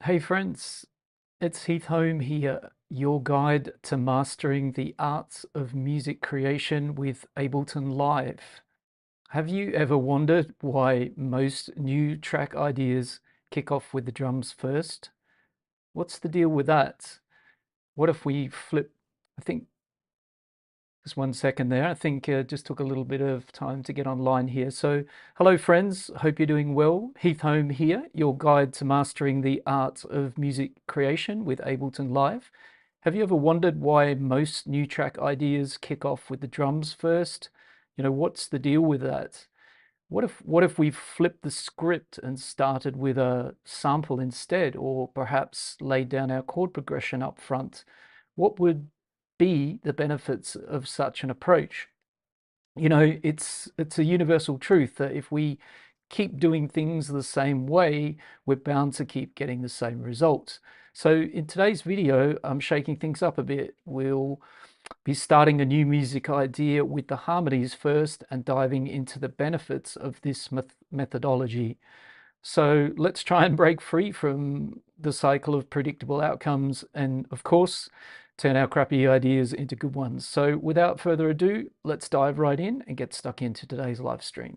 Hey friends, it's Heath Home here, your guide to mastering the arts of music creation with Ableton Live. Have you ever wondered why most new track ideas kick off with the drums first? What's the deal with that? What if we flip? I think just 1 second there. I think just took a little bit of time to get online here. So, hello friends. Hope you're doing well. Heath Home here, your guide to mastering the art of music creation with Ableton Live. Have you ever wondered why most new track ideas kick off with the drums first? What's the deal with that? What if we flipped the script and started with a sample instead, or perhaps laid down our chord progression up front? What would be the benefits of such an approach? It's a universal truth that if we keep doing things the same way, we're bound to keep getting the same results. So in today's video, I'm shaking things up a bit. We'll be starting a new music idea with the harmonies first and diving into the benefits of this methodology. So let's try and break free from the cycle of predictable outcomes and, of course, turn our crappy ideas into good ones. So without further ado, let's dive right in and get stuck into today's live stream.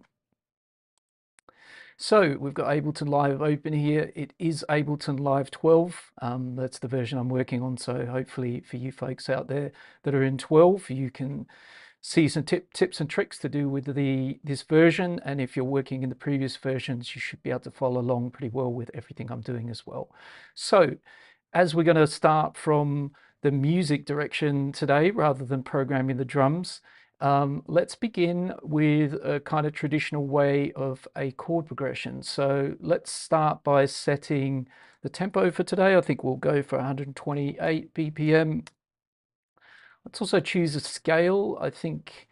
So we've got Ableton Live open here. It is Ableton Live 12. That's the version I'm working on. So hopefully for you folks out there that are in 12, you can see some tips and tricks to do with this version. And if you're working in the previous versions, you should be able to follow along pretty well with everything I'm doing as well. So as we're going to start from the music direction today, rather than programming the drums, let's begin with a kind of traditional way of a chord progression. So let's start by setting the tempo for today. I think we'll go for 128 BPM. Let's also choose a scale. I think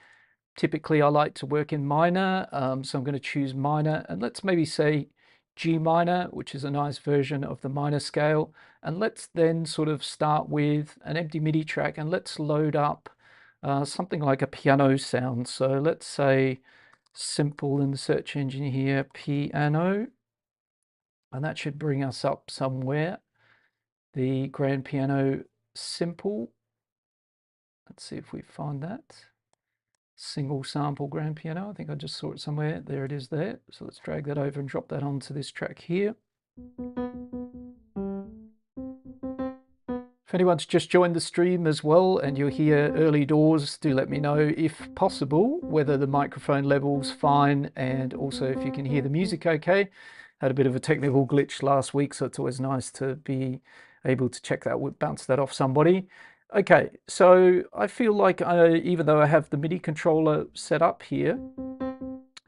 typically I like to work in minor, so I'm going to choose minor, and let's maybe say G minor, which is a nice version of the minor scale. And let's then sort of start with an empty MIDI track, and let's load up something like a piano sound. So let's say simple in the search engine here, piano, and that should bring us up somewhere. The grand piano simple. Let's see if we find that. Single sample grand piano. I think I just saw it somewhere. There it is there. So let's drag that over and drop that onto this track here. If anyone's just joined the stream as well and you're here early doors, do let me know if possible whether the microphone level's fine and also if you can hear the music okay. Had a bit of a technical glitch last week, so it's always nice to be able to check that, bounce that off somebody. Okay, so I feel like even though I have the MIDI controller set up here,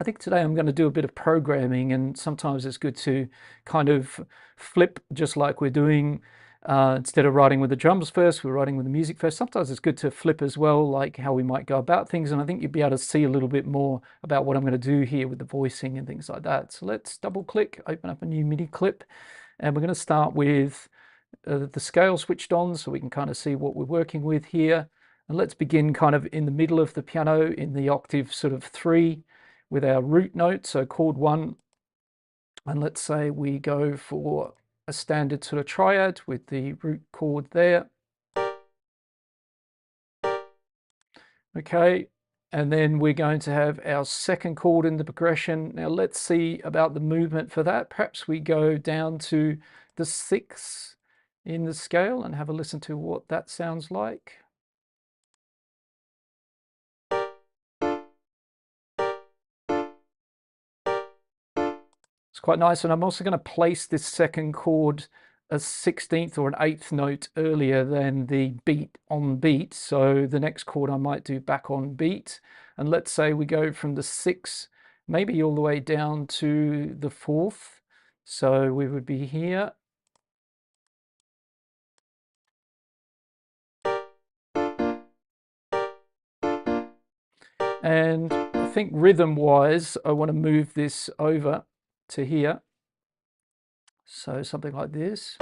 I think today I'm going to do a bit of programming, and sometimes it's good to kind of flip, just like we're doing. Instead of writing with the drums first, we're writing with the music first. Sometimes it's good to flip as well, like how we might go about things. And I think you'll be able to see a little bit more about what I'm going to do here with the voicing and things like that. So let's double click, open up a new MIDI clip, and we're going to start with the scale switched on so we can kind of see what we're working with here. And let's begin kind of in the middle of the piano in the octave sort of 3 with our root note, so chord 1. And let's say we go for a standard sort of triad with the root chord there. Okay, and then we're going to have our second chord in the progression. Now let's see about the movement for that. Perhaps we go down to the 6 in the scale and have a listen to what that sounds like. It's quite nice, and I'm also going to place this second chord a 16th or an 8th note earlier than the beat on beat. So the next chord I might do back on beat. And let's say we go from the 6, maybe all the way down to the 4th. So we would be here. And I think rhythm-wise, I want to move this over to here. So something like this.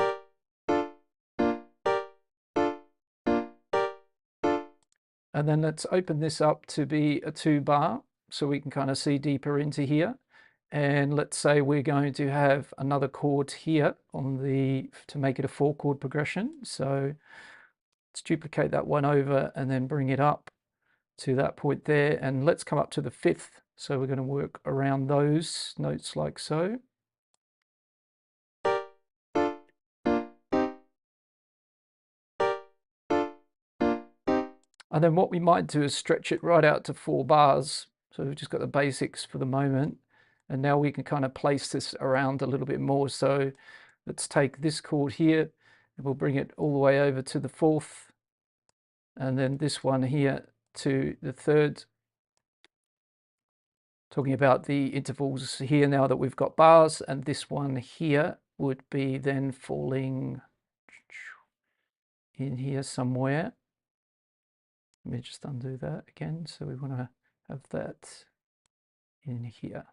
And then let's open this up to be a 2 bar so we can kind of see deeper into here. and let's say we're going to have another chord here on the, to make it a 4-chord progression. So let's duplicate that one over and then bring it up to that point there, and let's come up to the 5th. So we're going to work around those notes like so. And then what we might do is stretch it right out to 4 bars. So we've just got the basics for the moment. And now we can kind of place this around a little bit more. So let's take this chord here and we'll bring it all the way over to the 4th. And then this one here to the 3rd. Talking about the intervals here now that we've got bars, and this one here would be then falling in here somewhere. Let me just undo that again. So we want to have that in here.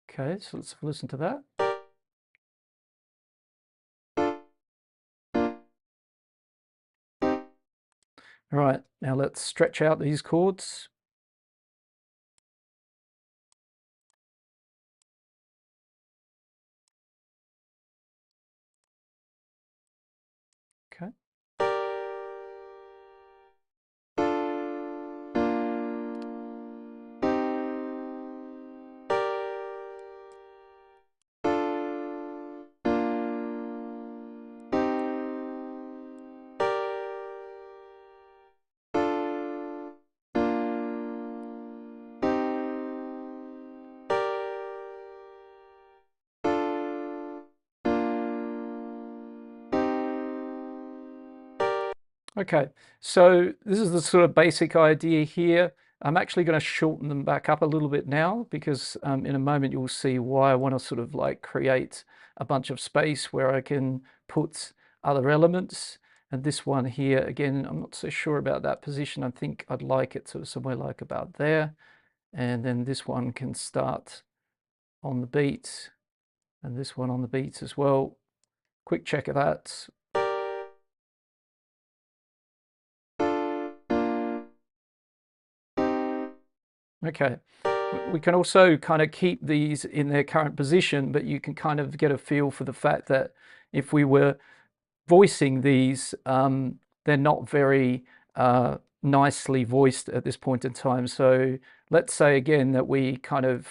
Okay, so let's listen to that. All right, now let's stretch out these chords. Okay. Okay, so this is the sort of basic idea here. I'm actually going to shorten them back up a little bit now because in a moment you'll see why I want to sort of like create a bunch of space where I can put other elements. And this one here, again, I'm not so sure about that position. I think I'd like it sort of somewhere like about there. And then this one can start on the beat, and this one on the beat as well. Quick check of that. Okay, we can also kind of keep these in their current position, but you can kind of get a feel for the fact that if we were voicing these, they're not very nicely voiced at this point in time. So let's say again that we kind of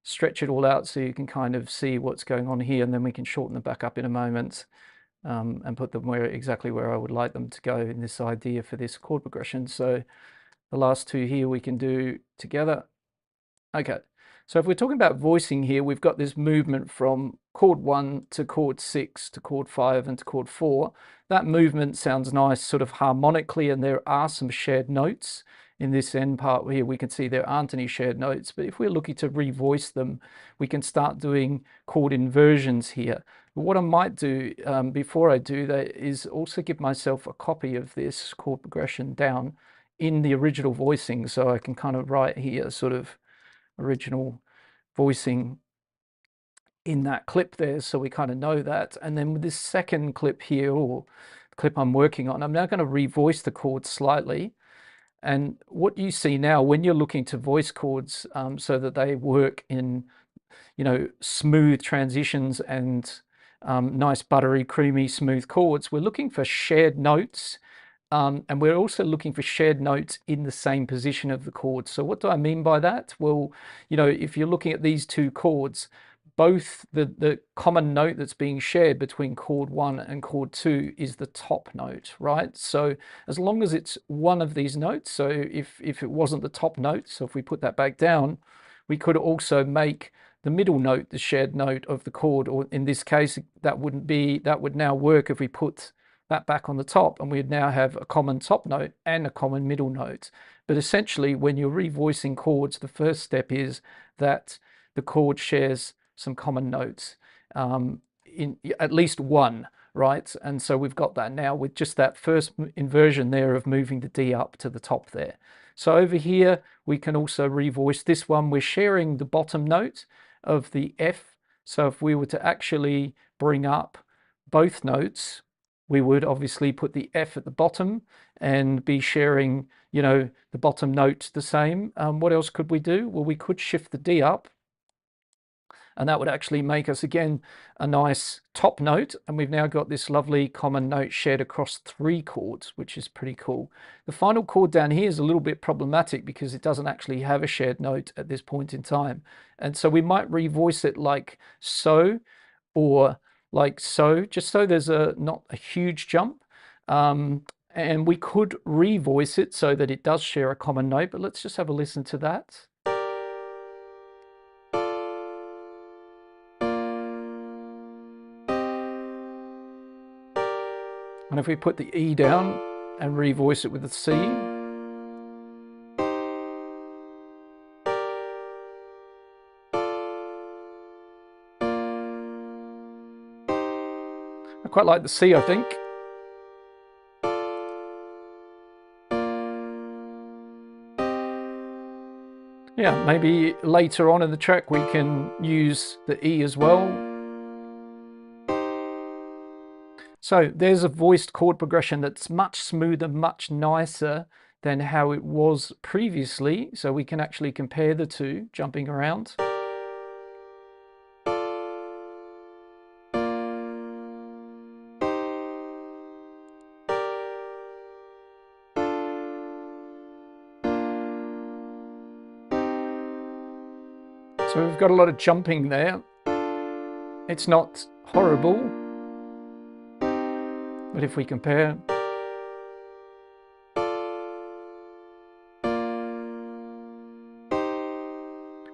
stretch it all out so you can kind of see what's going on here, and then we can shorten them back up in a moment and put them exactly where I would like them to go in this idea for this chord progression. So the last two here we can do together. Okay, so if we're talking about voicing here, we've got this movement from chord 1 to chord 6 to chord 5 and to chord 4. That movement sounds nice sort of harmonically, and there are some shared notes. In this end part here, we can see there aren't any shared notes, but if we're looking to revoice them, we can start doing chord inversions here. But what I might do before I do that is also give myself a copy of this chord progression down in the original voicing, so I can kind of write here sort of original voicing in that clip there, so we kind of know that. And then with this second clip here, or clip I'm working on, I'm now going to revoice the chords slightly. And what you see now when you're looking to voice chords so that they work in, you know, smooth transitions and nice buttery, creamy, smooth chords, we're looking for shared notes. And we're also looking for shared notes in the same position of the chord. So what do I mean by that? Well, you know, if you're looking at these two chords, both the common note that's being shared between chord 1 and chord 2 is the top note, right? So as long as it's one of these notes, so if it wasn't the top note, so if we put that back down, we could also make the middle note the shared note of the chord, or in this case, that would now work if we put that back on the top, and we'd now have a common top note and a common middle note. But essentially, when you're revoicing chords, the first step is that the chord shares some common notes, in at least one, right? And so we've got that now with just that first inversion there of moving the D up to the top there. So over here, we can also revoice this one. We're sharing the bottom note of the F. So if we were to actually bring up both notes, we would obviously put the F at the bottom and be sharing, you know, the bottom note the same. What else could we do? Well, we could shift the D up and that would actually make us again a nice top note, and we've now got this lovely common note shared across 3 chords, which is pretty cool. The final chord down here is a little bit problematic because it doesn't actually have a shared note at this point in time, and so we might revoice it like so, or like so, just so there's not a huge jump. And we could revoice it so that it does share a common note, but let's just have a listen to that. And if we put the E down and revoice it with the C, I quite like the C, I think. Yeah, maybe later on in the track we can use the E as well. So there's a voiced chord progression that's much smoother, much nicer than how it was previously. So we can actually compare the two, jumping around. So we've got a lot of jumping there. It's not horrible, but if we compare, I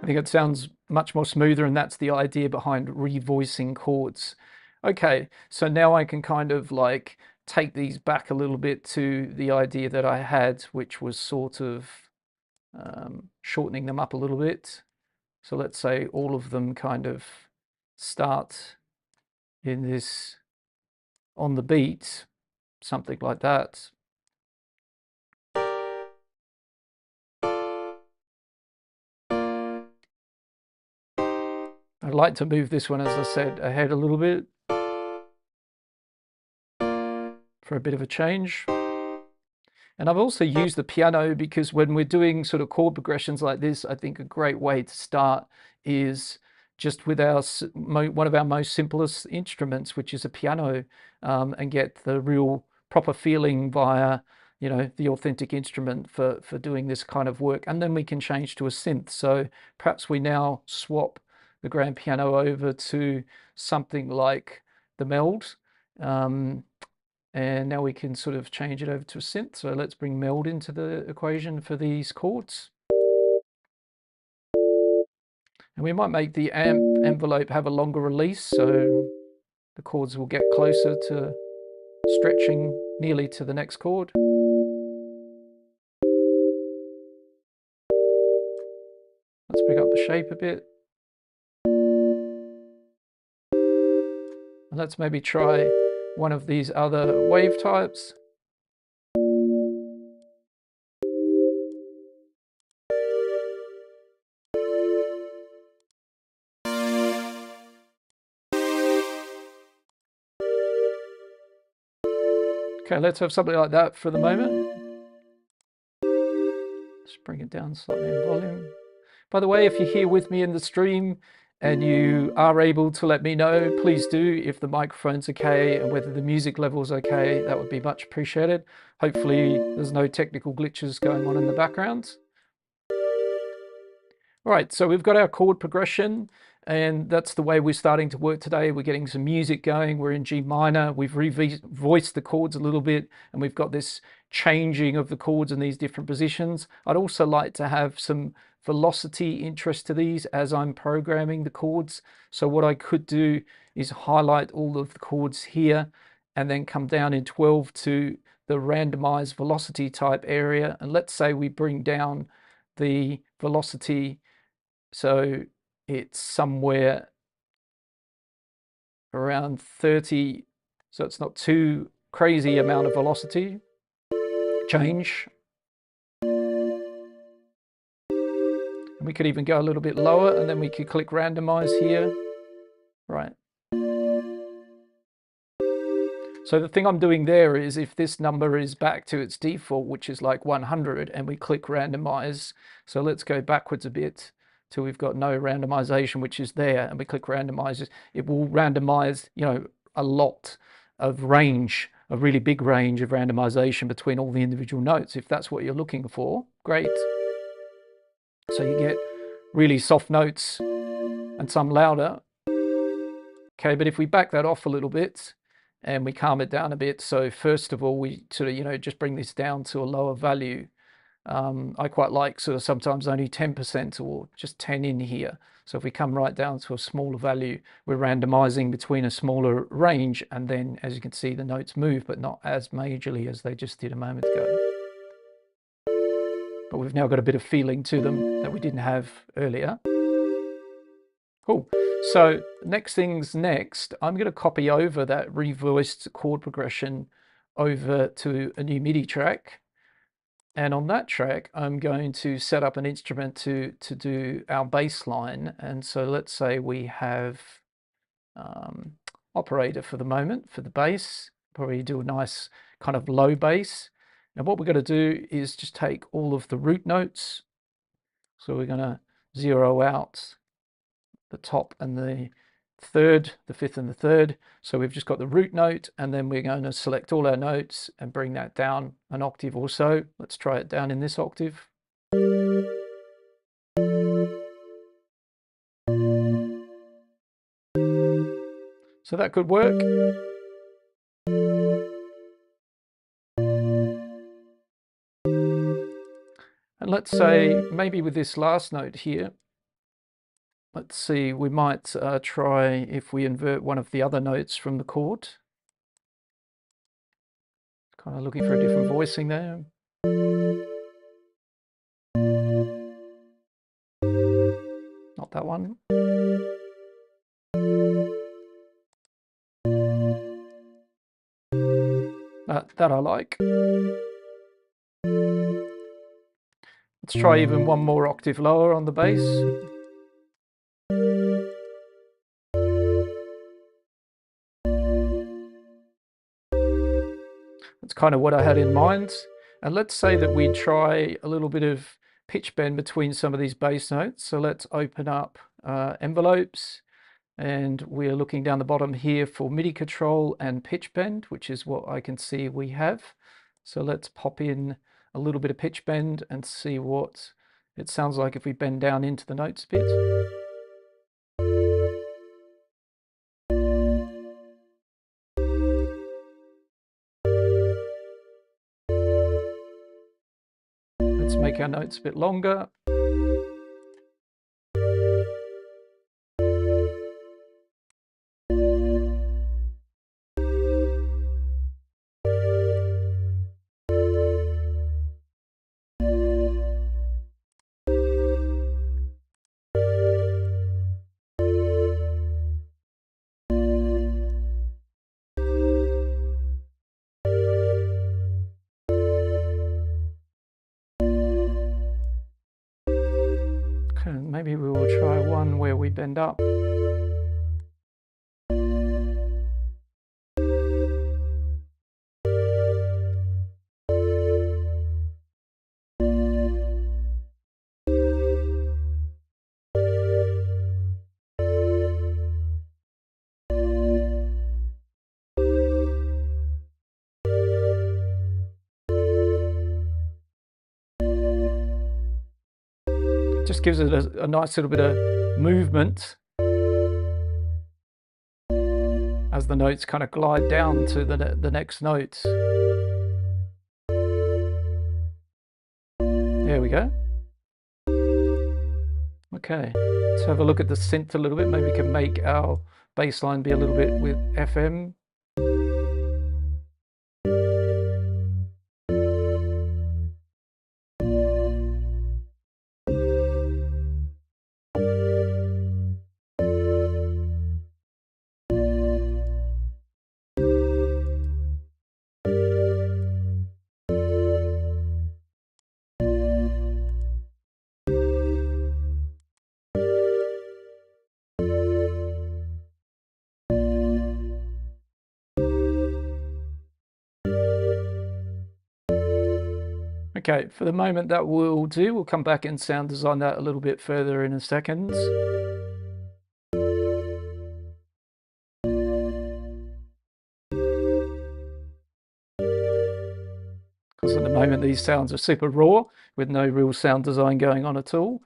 think it sounds much more smoother, and that's the idea behind revoicing chords. Okay, so now I can kind of like take these back a little bit to the idea that I had, which was sort of shortening them up a little bit. So let's say all of them kind of start in this on the beat, something like that. I'd like to move this one, as I said, ahead a little bit for a bit of a change. And I've also used the piano because when we're doing sort of chord progressions like this, I think a great way to start is just with our one of our most simplest instruments, which is a piano, and get the real proper feeling via, you know, the authentic instrument for doing this kind of work. And then we can change to a synth. So perhaps we now swap the grand piano over to something like the meld. And now we can sort of change it over to a synth. So let's bring meld into the equation for these chords. And we might make the amp envelope have a longer release, so the chords will get closer to stretching nearly to the next chord. Let's pick up the shape a bit. And let's maybe try one of these other wave types. Okay, let's have something like that for the moment. Let's bring it down slightly in volume. By the way, if you're here with me in the stream and you are able to let me know, please do, if the microphone's okay and whether the music level's okay. That would be much appreciated. Hopefully there's no technical glitches going on in the background. All right, so we've got our chord progression, and that's the way we're starting to work today. We're getting some music going. We're in G minor. We've voiced the chords a little bit, and we've got this changing of the chords in these different positions. I'd also like to have some velocity interest to these as I'm programming the chords. So what I could do is highlight all of the chords here and then come down in 12 to the randomized velocity type area. And let's say we bring down the velocity so it's somewhere around 30, so it's not too crazy amount of velocity change. And we could even go a little bit lower, and then we could click randomize here. Right. So the thing I'm doing there is if this number is back to its default, which is like 100, and we click randomize, so let's go backwards a bit till we've got no randomization, which is there, and we click randomize, it will randomize, you know, a lot of range, a really big range of randomization between all the individual notes. If that's what you're looking for, great. So you get really soft notes and some louder. Okay, but if we back that off a little bit and we calm it down a bit, so first of all, we sort of, you know, just bring this down to a lower value. I quite like sort of sometimes only 10% or just 10 in here. So if we come right down to a smaller value, we're randomizing between a smaller range, and then as you can see, the notes move, but not as majorly as they just did a moment ago. But we've now got a bit of feeling to them that we didn't have earlier. Cool. So next things next, I'm going to copy over that revoiced chord progression over to a new MIDI track. And on that track, I'm going to set up an instrument to do our bass line. And so let's say we have operator for the moment for the bass, probably do a nice kind of low bass. Now what we're going to do is just take all of the root notes. So we're going to zero out the top and the third, the fifth and the third. So we've just got the root note, and then we're going to select all our notes and bring that down an octave or so. Let's try it down in this octave. So that could work. And let's say maybe with this last note here, let's see, we might try if we invert one of the other notes from the chord. Kind of looking for a different voicing there. Not that one. That I like. Let's try even one more octave lower on the bass. That's kind of what I had in mind. And let's say that we try a little bit of pitch bend between some of these bass notes. So let's open up envelopes, and we're looking down the bottom here for MIDI control and pitch bend, which is what I can see we have. So let's pop in a little bit of pitch bend and see what it sounds like if we bend down into the notes a bit. Let's make our notes a bit longer. Maybe we will try one where we bend up. It just gives it a nice little bit of movement as the notes kind of glide down to the next notes. There we go. Okay, let's have a look at the synth a little bit. Maybe we can make our bass line be a little bit with FM. Okay, for the moment that will do. We'll come back and sound design that a little bit further in a second. Because at the moment these sounds are super raw with no real sound design going on at all.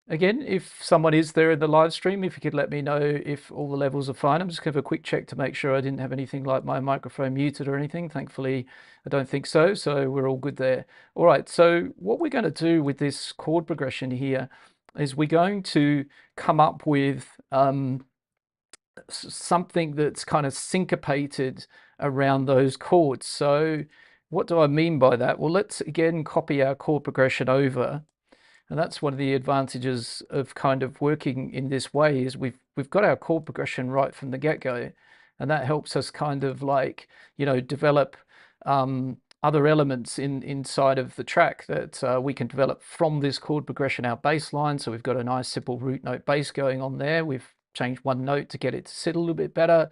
Again, if someone is there in the live stream, if you could let me know if all the levels are fine. I'm just going to have a quick check to make sure I didn't have anything like my microphone muted or anything. Thankfully, I don't think so. So we're all good there. All right. So what we're going to do with this chord progression here is we're going to come up with something that's kind of syncopated around those chords. So what do I mean by that? Well, let's again copy our chord progression over. And that's one of the advantages of kind of working in this way is we've got our chord progression right from the get-go, and that helps us kind of like, you know, develop other elements inside of the track that we can develop from this chord progression, our bass line. So we've got a nice simple root note bass going on there. We've changed one note to get it to sit a little bit better.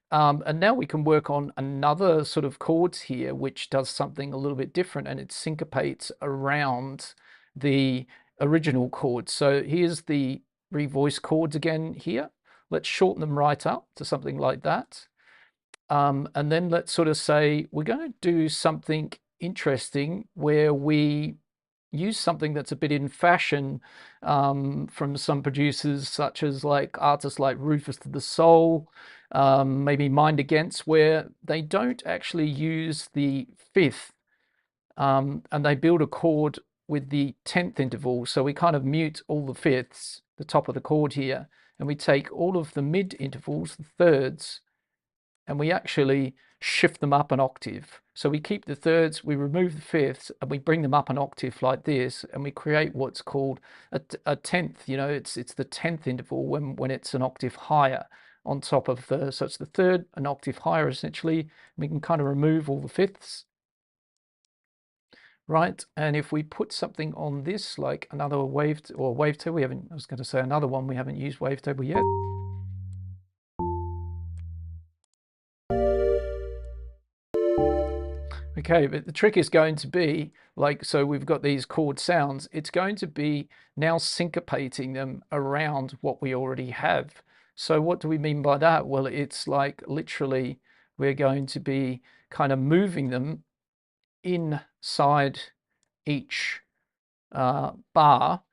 And now we can work on another sort of chords here, which does something a little bit different, and it syncopates around the original chords. So here's the revoice chords again here. Let's shorten them right up to something like that. And then let's sort of say we're going to do something interesting where we use something that's a bit in fashion from some producers, such as like artists like Rufus to the Soul, maybe Mind Against, where they don't actually use the fifth and they build a chord with the 10th interval. So we kind of mute all the fifths, the top of the chord here, and we take all of the mid intervals, the thirds, and we actually shift them up an octave. So we keep the thirds, we remove the fifths, and we bring them up an octave like this, and we create what's called a 10th. You know, it's the 10th interval when it's an octave higher on top of the, so it's the third, an octave higher essentially. We can kind of remove all the fifths, right? And if we put something on this, like another wavetable, I was going to say another one, we haven't used wavetable yet. Okay, but the trick is going to be like, so we've got these chord sounds, it's going to be now syncopating them around what we already have. So what do we mean by that? Well, it's like literally we're going to be kind of moving them inside each bar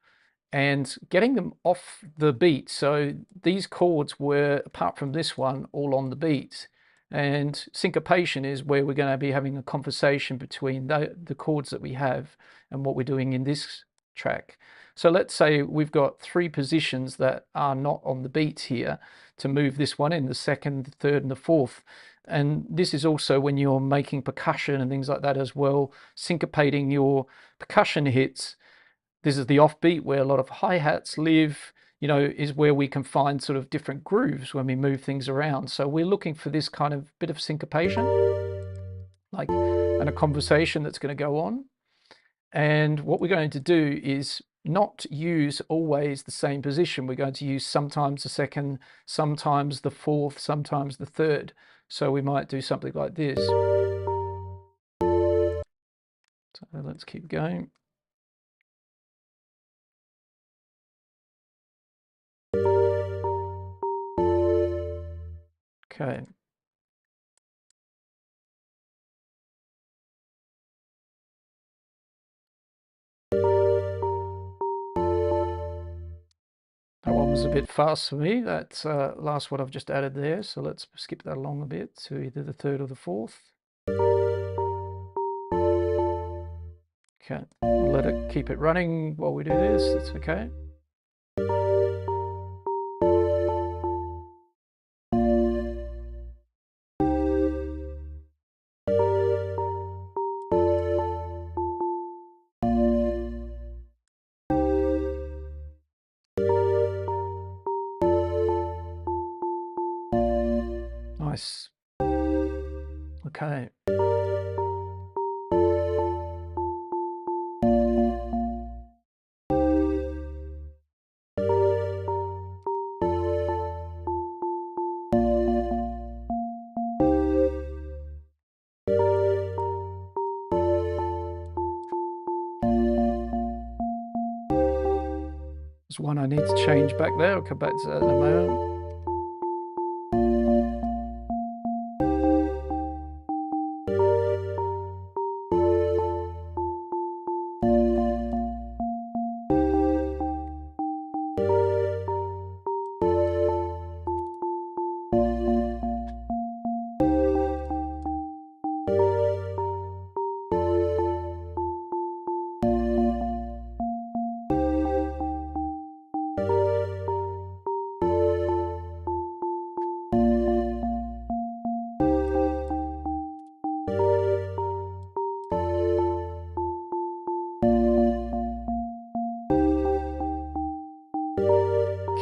and getting them off the beat. So these chords were, apart from this one, all on the beat. And syncopation is where we're going to be having a conversation between the chords that we have and what we're doing in this track. So let's say we've got three positions that are not on the beat here to move this one in, the second, the third, and the fourth. And this is also when you're making percussion and things like that as well, syncopating your percussion hits. This is the offbeat where a lot of hi-hats live, you know, is where we can find sort of different grooves when we move things around. So we're looking for this kind of bit of syncopation, like, and a conversation that's going to go on. And what we're going to do is not use always the same position. We're going to use sometimes the second, sometimes the fourth, sometimes the third. So we might do something like this. So let's keep going. Okay. That one was a bit fast for me, that last one I've just added there. So let's skip that along a bit to either the third or the fourth. Okay, I'll let it keep it running while we do this, that's okay. Nice. Okay. There's one I need to change back there. I'll come back to that in a moment.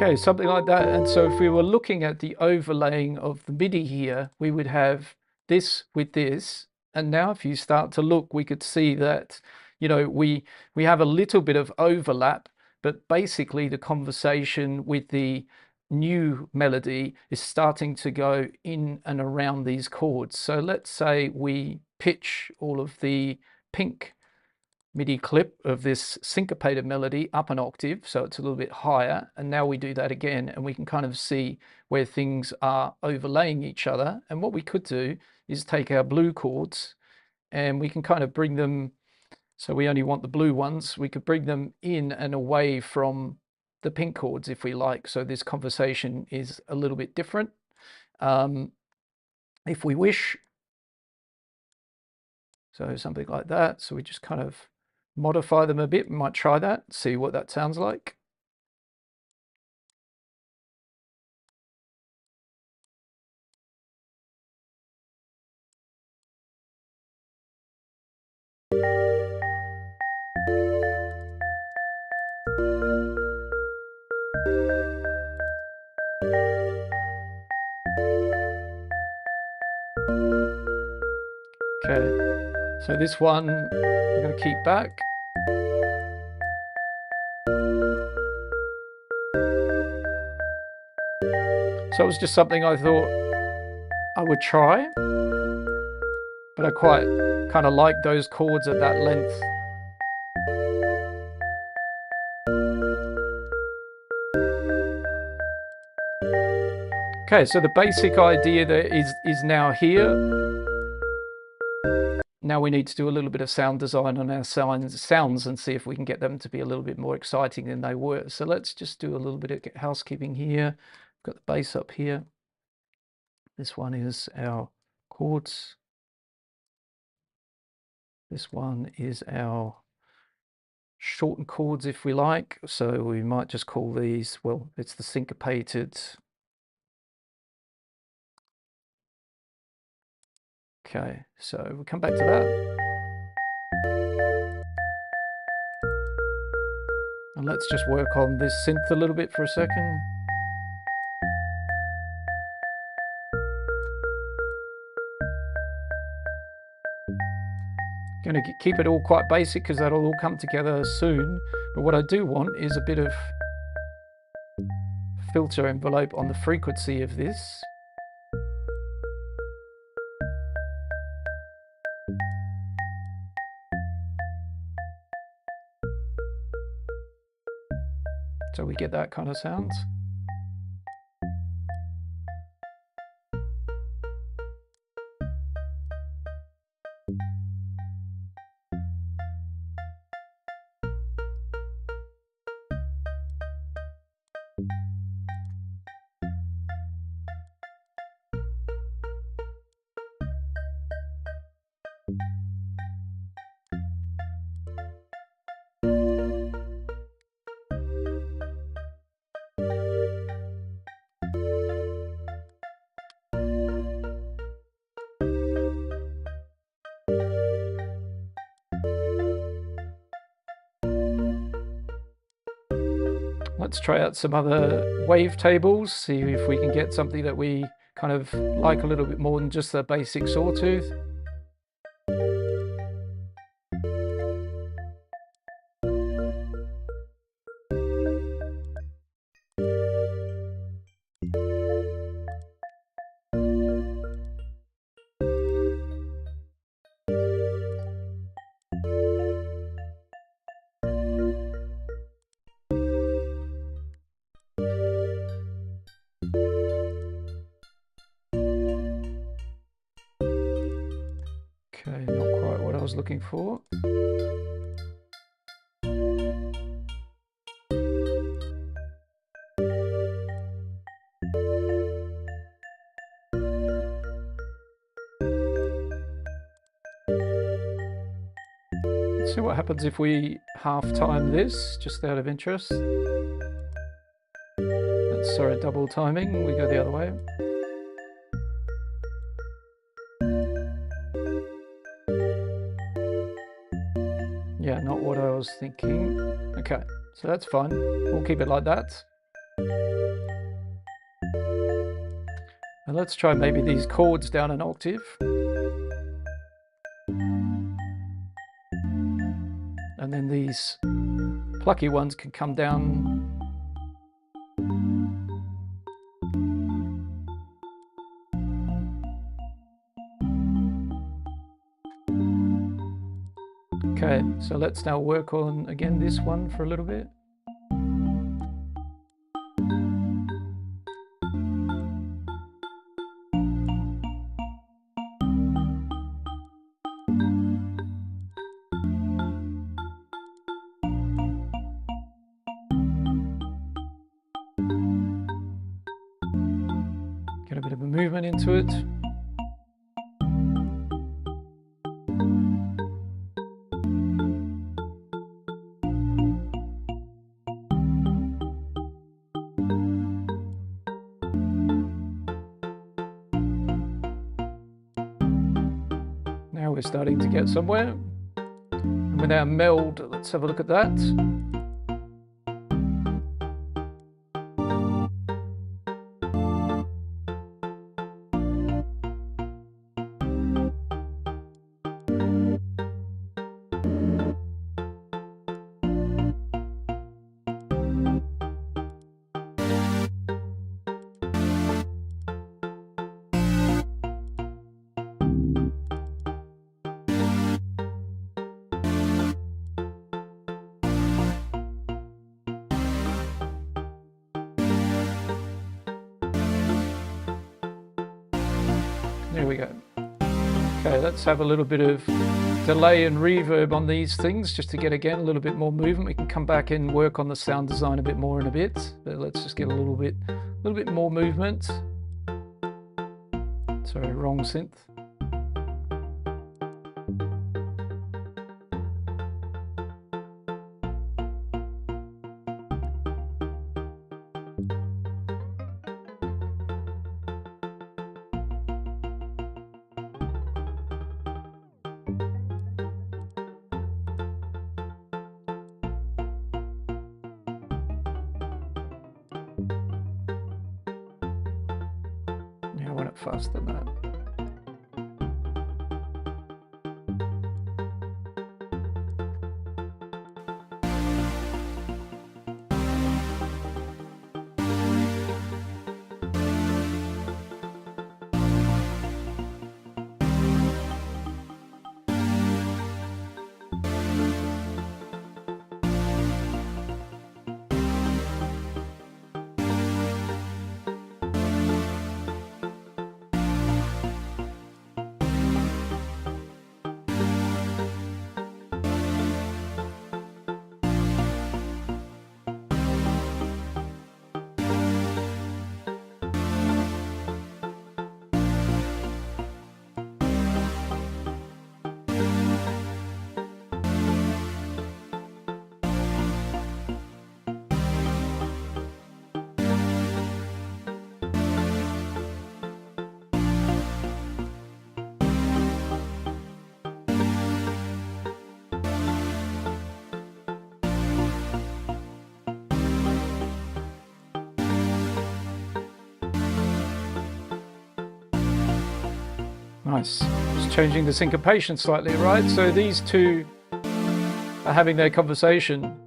Okay, something like that. And so if we were looking at the overlaying of the MIDI here, we would have this with this. And now if you start to look, we could see that, you know, we have a little bit of overlap, but basically the conversation with the new melody is starting to go in and around these chords. So let's say we pitch all of the pink MIDI clip of this syncopated melody up an octave, so it's a little bit higher, and now we do that again, and we can kind of see where things are overlaying each other. And what we could do is take our blue chords and we can kind of bring them, so we only want the blue ones, we could bring them in and away from the pink chords if we like, so this conversation is a little bit different if we wish. So something like that. So we just kind of modify them a bit. We might try that, see what that sounds like. Okay, so this one I'm going to keep back. So it was just something I thought I would try, but I quite kind of like those chords at that length. Okay, so the basic idea there is now here. Now we need to do a little bit of sound design on our sounds and see if we can get them to be a little bit more exciting than they were. So let's just do a little bit of housekeeping here. Got the bass up here. This one is our chords. This one is our shortened chords, if we like. So we might just call these, well, it's the syncopated. Okay, so we'll come back to that. And let's just work on this synth a little bit for a second. Going to keep it all quite basic because that'll all come together soon. But what I do want is a bit of filter envelope on the frequency of this. So we get that kind of sound. Let's try out some other wavetables, see if we can get something that we kind of like a little bit more than just the basic sawtooth. was looking for. Let's see what happens if we half time this, just out of interest. That's, sorry, double timing. We go the other way. Yeah, not what I was thinking. Okay, so that's fine. We'll keep it like that. And let's try maybe these chords down an octave. And then these plucky ones can come down. Okay, so let's now work on, again, this one for a little bit. Get a bit of a movement into it. Now we're starting to get somewhere. And with our meld, let's have a look at that. There we go. Okay, let's have a little bit of delay and reverb on these things just to get, again, a little bit more movement. We can come back and work on the sound design a bit more in a bit, but let's just get a little bit more movement. Sorry, wrong synth. Yeah, I want it faster than that. Nice. Just changing the syncopation slightly, right? So these two are having their conversation.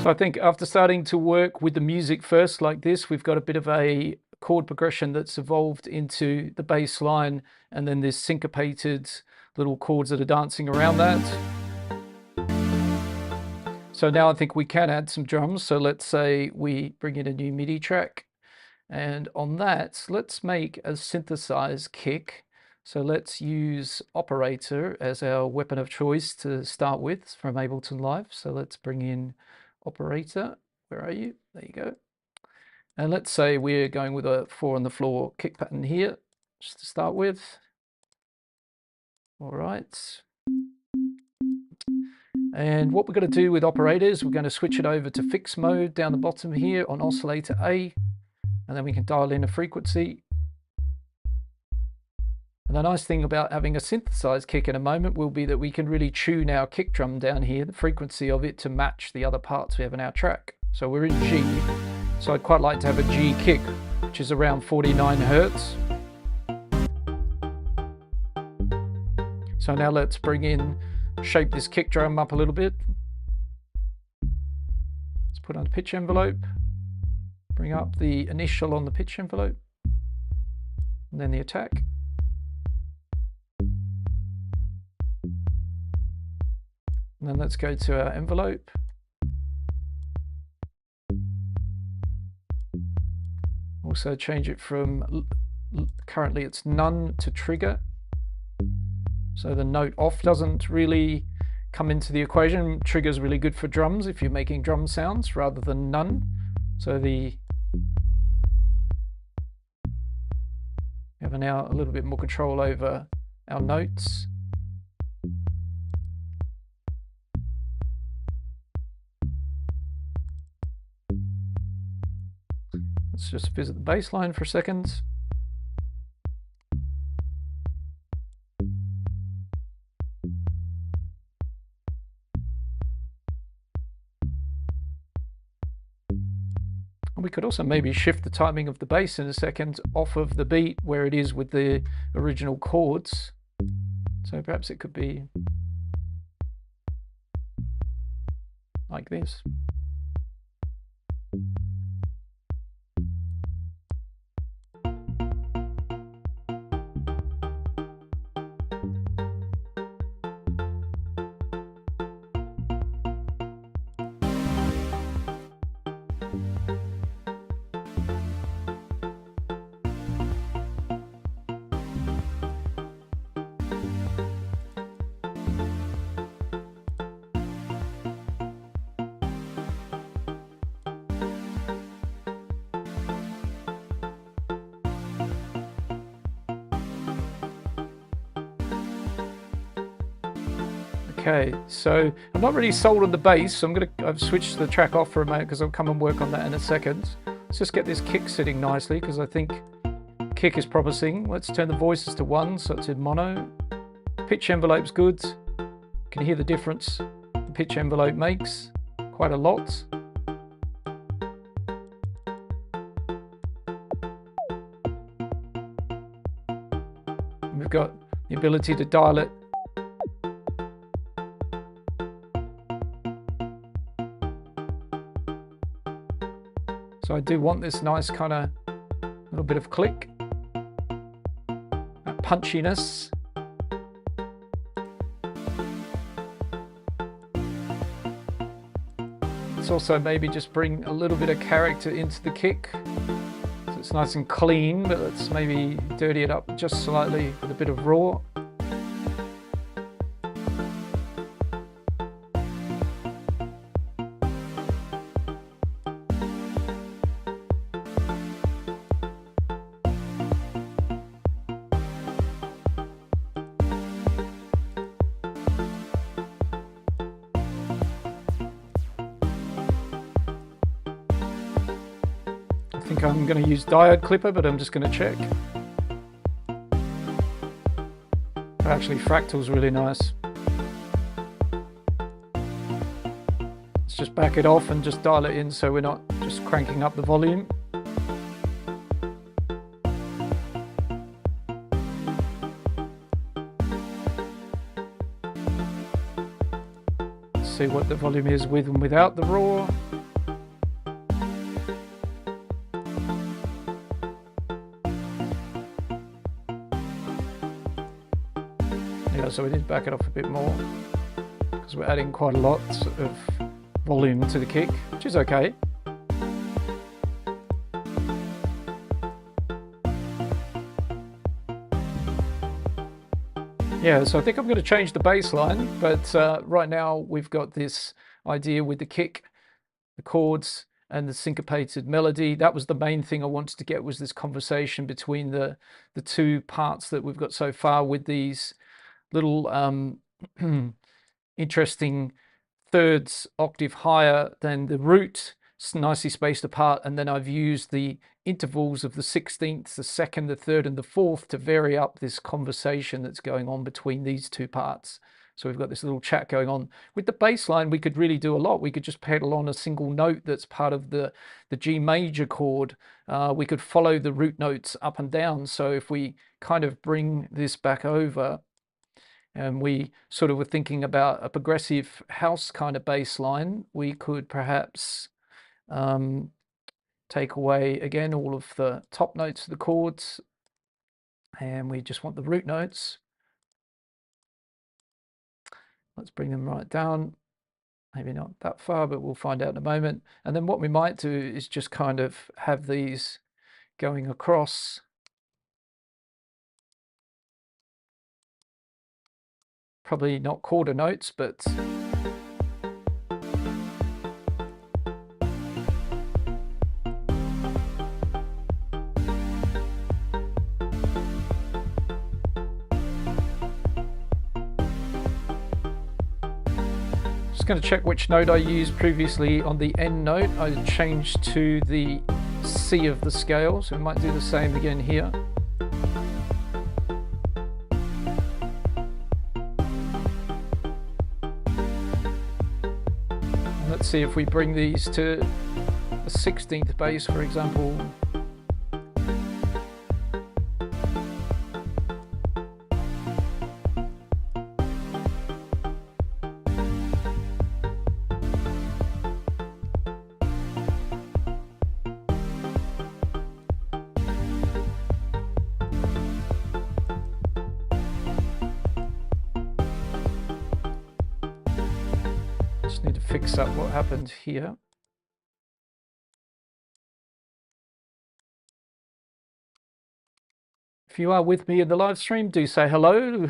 So I think after starting to work with the music first like this, we've got a bit of a chord progression that's evolved into the bass line, and then there's syncopated little chords that are dancing around that. So now I think we can add some drums. So let's say we bring in a new MIDI track, And on that, let's make a synthesized kick. So let's use Operator as our weapon of choice to start with from Ableton Live. So let's bring in Operator. Where are you? There you go. And let's say we're going with a 4 on the floor kick pattern here, just to start with. All right. And what we're going to do with Operator is we're going to switch it over to fixed mode down the bottom here on oscillator A, and then we can dial in a frequency. And the nice thing about having a synthesized kick in a moment will be that we can really tune our kick drum down here, the frequency of it, to match the other parts we have in our track. So we're in G, so I'd quite like to have a G kick, which is around 49 Hertz. So now let's bring in, shape this kick drum up a little bit. Let's put on the pitch envelope, bring up the initial on the pitch envelope, and then the attack. And then let's go to our envelope. Also change it from, currently it's none to trigger. So the note off doesn't really come into the equation. Trigger's really good for drums if you're making drum sounds rather than none. So we have now a little bit more control over our notes. Let's just visit the bass line for a second. We could also maybe shift the timing of the bass in a second off of the beat where it is with the original chords. So perhaps it could be like this. Okay, so I'm not really sold on the bass, so I've switched the track off for a moment because I'll come and work on that in a second. Let's just get this kick sitting nicely because I think kick is promising. Let's turn the voices to 1, so it's in mono. Pitch envelope's good. You can hear the difference the pitch envelope makes quite a lot. And we've got the ability to dial it . So I do want this nice kind of little bit of click, that punchiness. Let's also maybe just bring a little bit of character into the kick. So it's nice and clean, but let's maybe dirty it up just slightly with a bit of raw. I think I'm going to use diode clipper, but I'm just going to check. Actually, fractal's really nice. Let's just back it off and just dial it in so we're not just cranking up the volume. Let's see what the volume is with and without the raw. Yeah, so we need to back it off a bit more because we're adding quite a lot of volume to the kick, which is okay. Yeah, so I think I'm going to change the bass line, but right now we've got this idea with the kick, the chords, and the syncopated melody. That was the main thing I wanted to get, was this conversation between the two parts that we've got so far, with these little interesting thirds octave higher than the root, nicely spaced apart, and then I've used the intervals of the 16th, the second, the third, and the fourth to vary up this conversation that's going on between these two parts. So we've got this little chat going on. With the bass line, we could really do a lot. We could just pedal on a single note that's part of the G major chord. We could follow the root notes up and down. So if we kind of bring this back over, and we sort of were thinking about a progressive house kind of bass line, we could perhaps take away again all of the top notes of the chords, and we just want the root notes. Let's bring them right down. Maybe not that far, but we'll find out in a moment. And then what we might do is just kind of have these going across. Probably not quarter notes, but just going to check which note I used previously on the N note. I changed to the C of the scale, so we might do the same again here. And let's see if we bring these to the 16th bass, for example. Just need to fix up what happened here. If you are with me in the live stream, do say hello.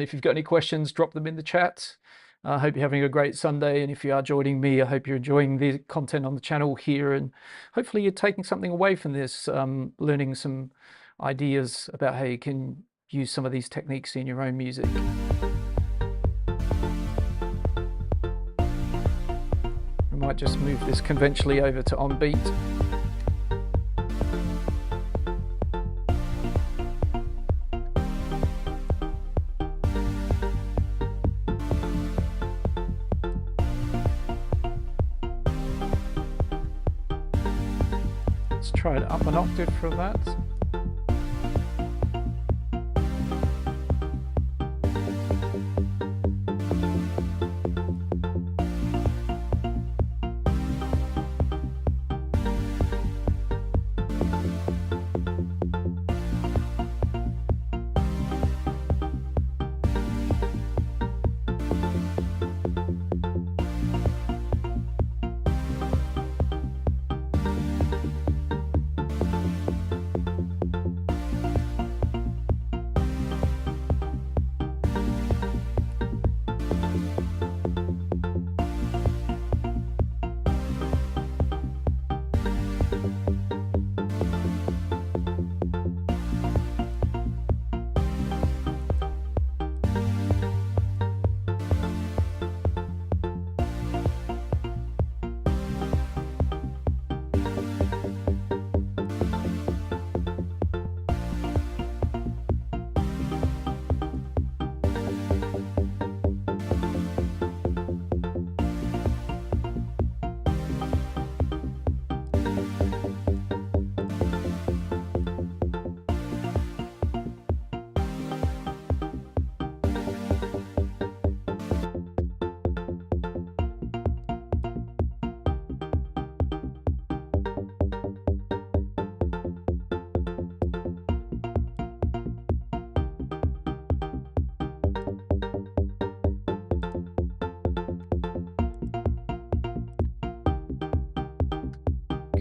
If you've got any questions, drop them in the chat. I hope you're having a great Sunday, and if you are joining me, I hope you're enjoying the content on the channel here, and hopefully you're taking something away from this, learning some ideas about how you can use some of these techniques in your own music. We might just move this conventionally over to on beat. Let's try it up an octave from that.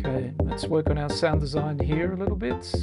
Okay, let's work on our sound design here a little bit.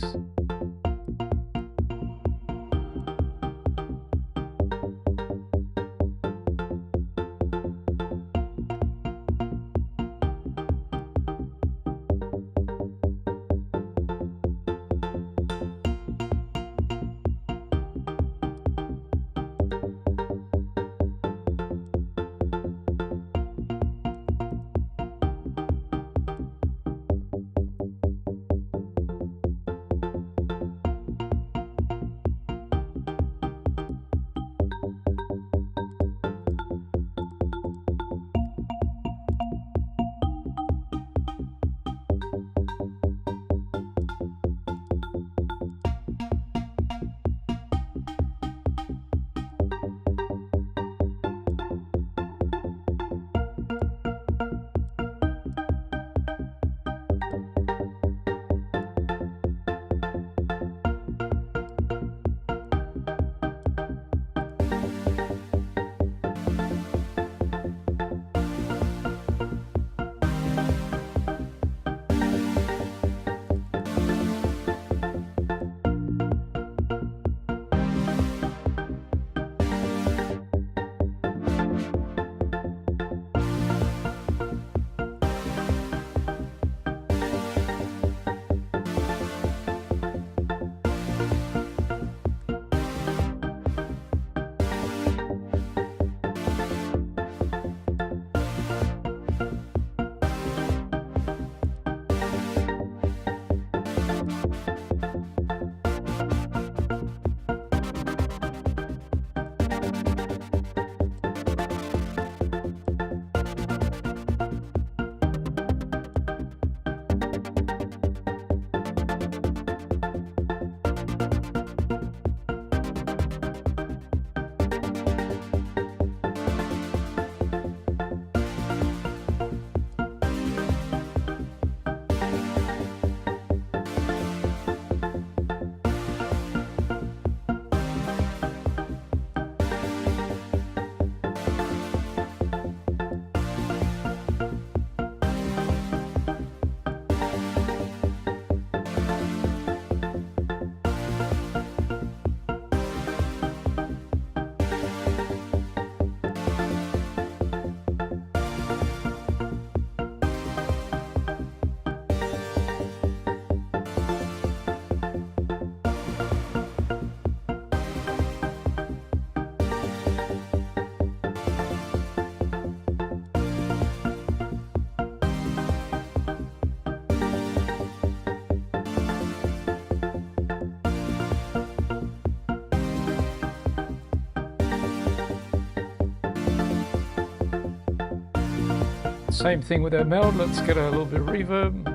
Same thing with our meld. Let's get a little bit of reverb.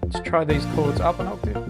Let's try these chords up an octave.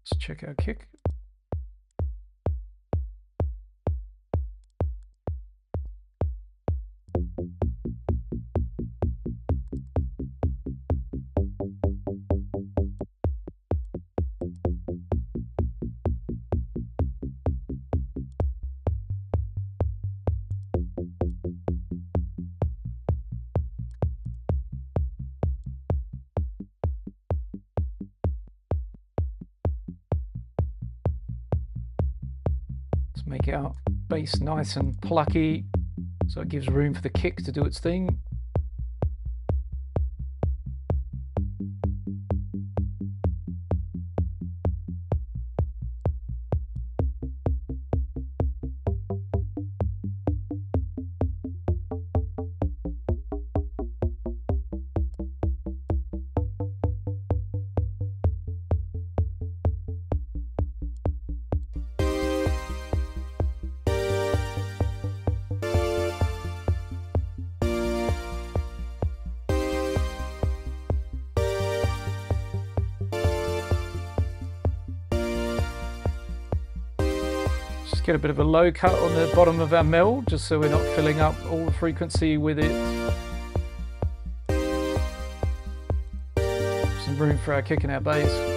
Let's check our kick. Make our bass nice and plucky so it gives room for the kick to do its thing. Get a bit of a low cut on the bottom of our meld, just so we're not filling up all the frequency with it. Some room for our kick and our bass.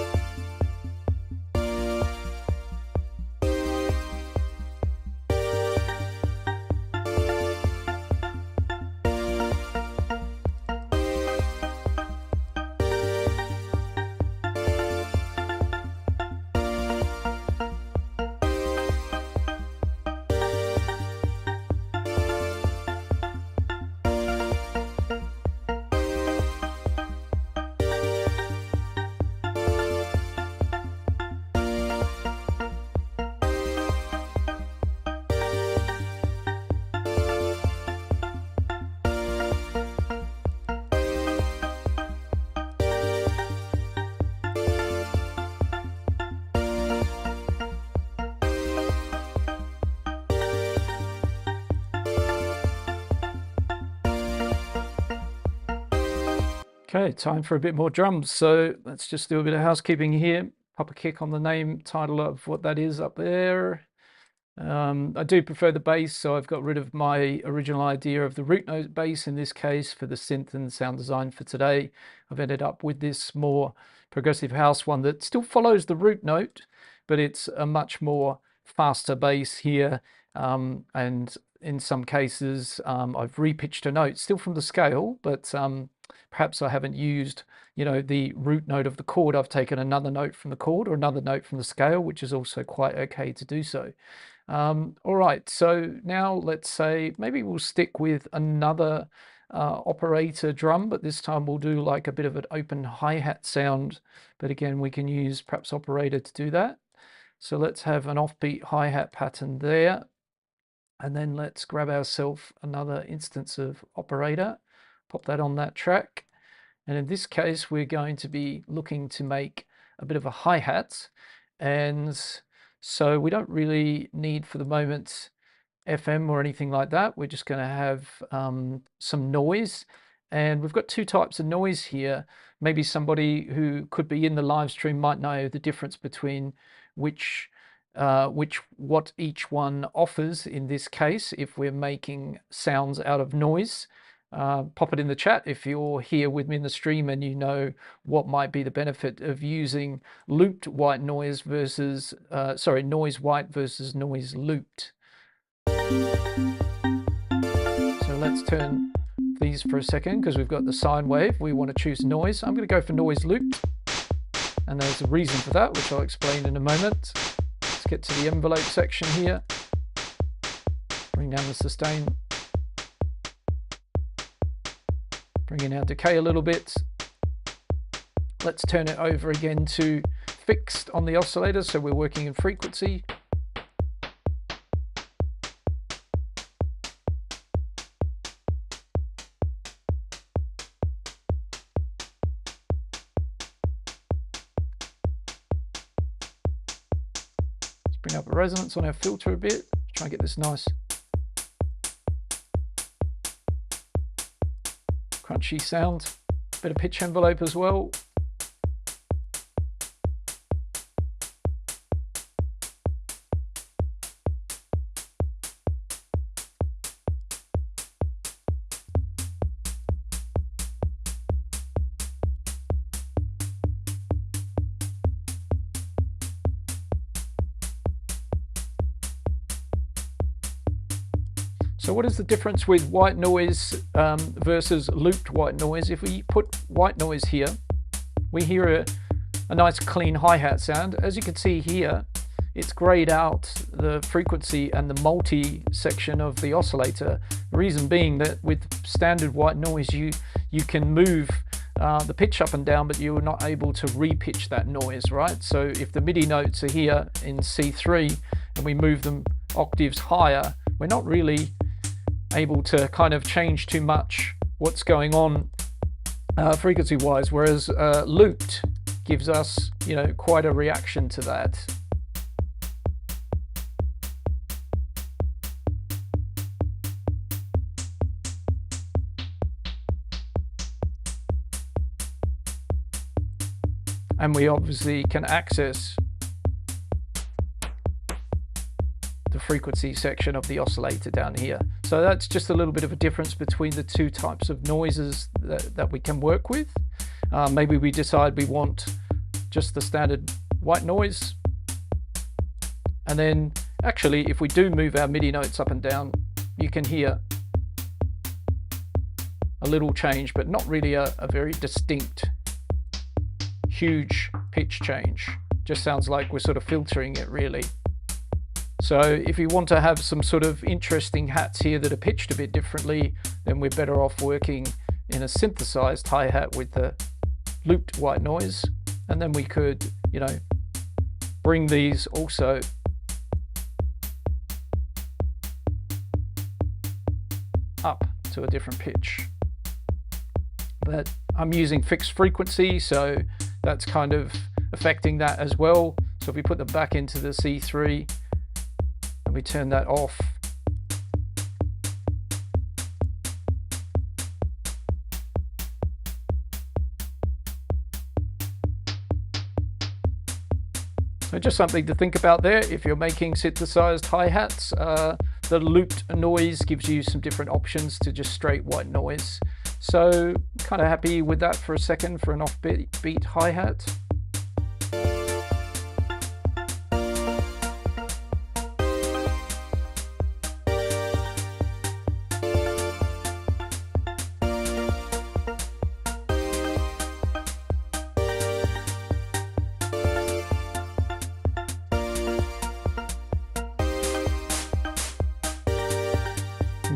Okay, time for a bit more drums. So let's just do a bit of housekeeping here. Pop a kick on the name title of what that is up there. I do prefer the bass, so I've got rid of my original idea of the root note bass in this case for the synth and sound design for today. I've ended up with this more progressive house one that still follows the root note, but it's a much more faster bass here. And in some cases, I've repitched a note, still from the scale, but perhaps I haven't used, the root note of the chord. I've taken another note from the chord or another note from the scale, which is also quite okay to do so. All right, so now let's say maybe we'll stick with another operator drum, but this time we'll do like a bit of an open hi-hat sound. But again, we can use perhaps operator to do that. So let's have an offbeat hi-hat pattern there. And then let's grab ourselves another instance of operator, pop that on that track. And in this case, we're going to be looking to make a bit of a hi-hat. And so we don't really need for the moment FM or anything like that. We're just going to have some noise. And we've got two types of noise here. Maybe somebody who could be in the live stream might know the difference between what each one offers in this case if we're making sounds out of noise. Pop it in the chat if you're here with me in the stream and you know what might be the benefit of using looped white noise versus noise white versus noise looped. So let's turn these for a second because we've got the sine wave. We want to choose noise. I'm going to go for noise looped, and there's a reason for that which I'll explain in a moment. get to the envelope section here. Bring down the sustain. Bring in our decay a little bit. Let's turn it over again to fixed on the oscillator, so we're working in frequency. Let's bring up a resonance on our filter a bit. Try and get this nice crunchy sound. Bit of pitch envelope as well. So what is the difference with white noise versus looped white noise? If we put white noise here, we hear a nice clean hi-hat sound. As you can see here, it's grayed out the frequency and the multi section of the oscillator. The reason being that with standard white noise, you can move the pitch up and down, but you're not able to re-pitch that noise, right? So if the MIDI notes are here in C3 and we move them octaves higher, we're not really able to kind of change too much what's going on frequency wise, whereas looped gives us, you know, quite a reaction to that. And we obviously can access the frequency section of the oscillator down here. So that's just a little bit of a difference between the two types of noises that we can work with. Maybe we decide we want just the standard white noise. And then actually, if we do move our MIDI notes up and down, you can hear a little change, but not really a very distinct, huge pitch change. Just sounds like we're sort of filtering it really. So if you want to have some sort of interesting hats here that are pitched a bit differently, then we're better off working in a synthesized hi-hat with the looped white noise. And then we could, you know, bring these also up to a different pitch. But I'm using fixed frequency, so that's kind of affecting that as well. So if we put them back into the C3, and we turn that off, so just something to think about there. If you're making synthesized hi-hats, the looped noise gives you some different options to just straight white noise. So kind of happy with that for a second for an offbeat hi-hat.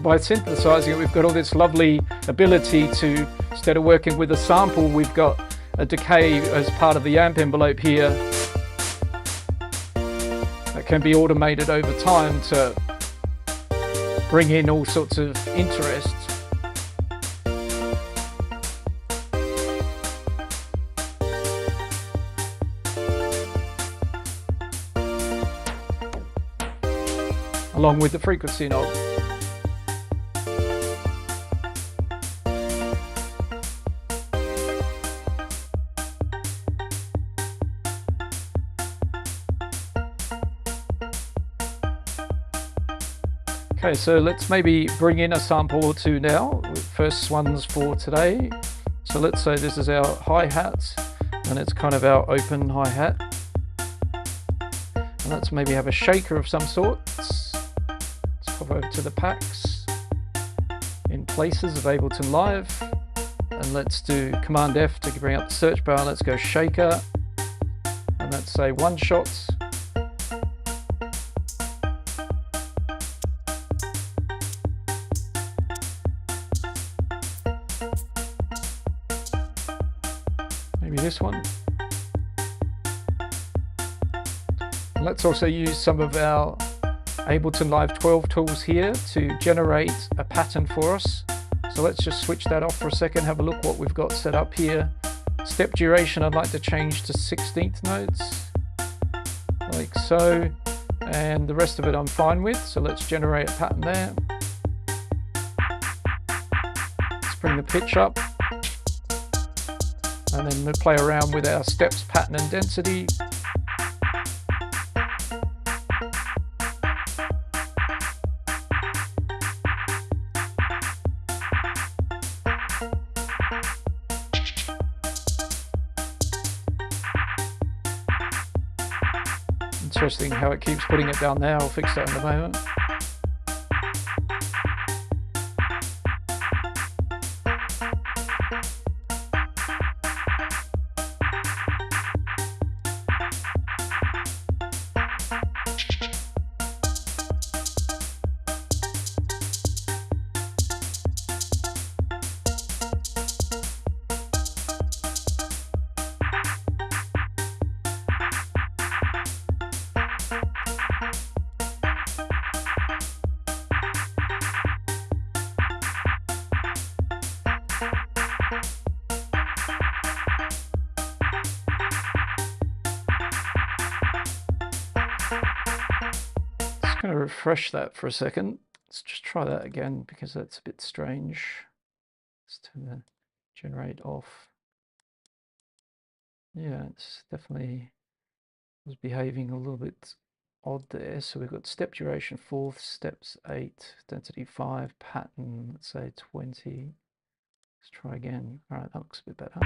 By synthesizing it, we've got all this lovely ability to, instead of working with a sample, we've got a decay as part of the amp envelope here that can be automated over time to bring in all sorts of interest. Along with the frequency knob. Okay, so let's maybe bring in a sample or two now. First ones for today. So let's say this is our hi-hat, and it's kind of our open hi-hat. And let's maybe have a shaker of some sort. Let's pop over to the packs in places of Ableton Live. And let's do Command F to bring up the search bar. Let's go shaker. And let's say one shot. maybe this one. And let's also use some of our Ableton Live 12 tools here to generate a pattern for us. So let's just switch that off for a second, have a look what we've got set up here. Step duration I'd like to change to 16th notes, like so, and the rest of it I'm fine with. So let's generate a pattern there. Let's bring the pitch up, and then we'll play around with our steps, pattern and density. Interesting how it keeps putting it down there. I'll fix that in a moment. Going to refresh that for a second. Let's just try that again because that's a bit strange. Let's turn the generate off. Yeah, it's definitely was behaving a little bit odd there. So we've got step duration 4th, steps 8, density 5, pattern, let's say 20. Let's try again. All right, that looks a bit better.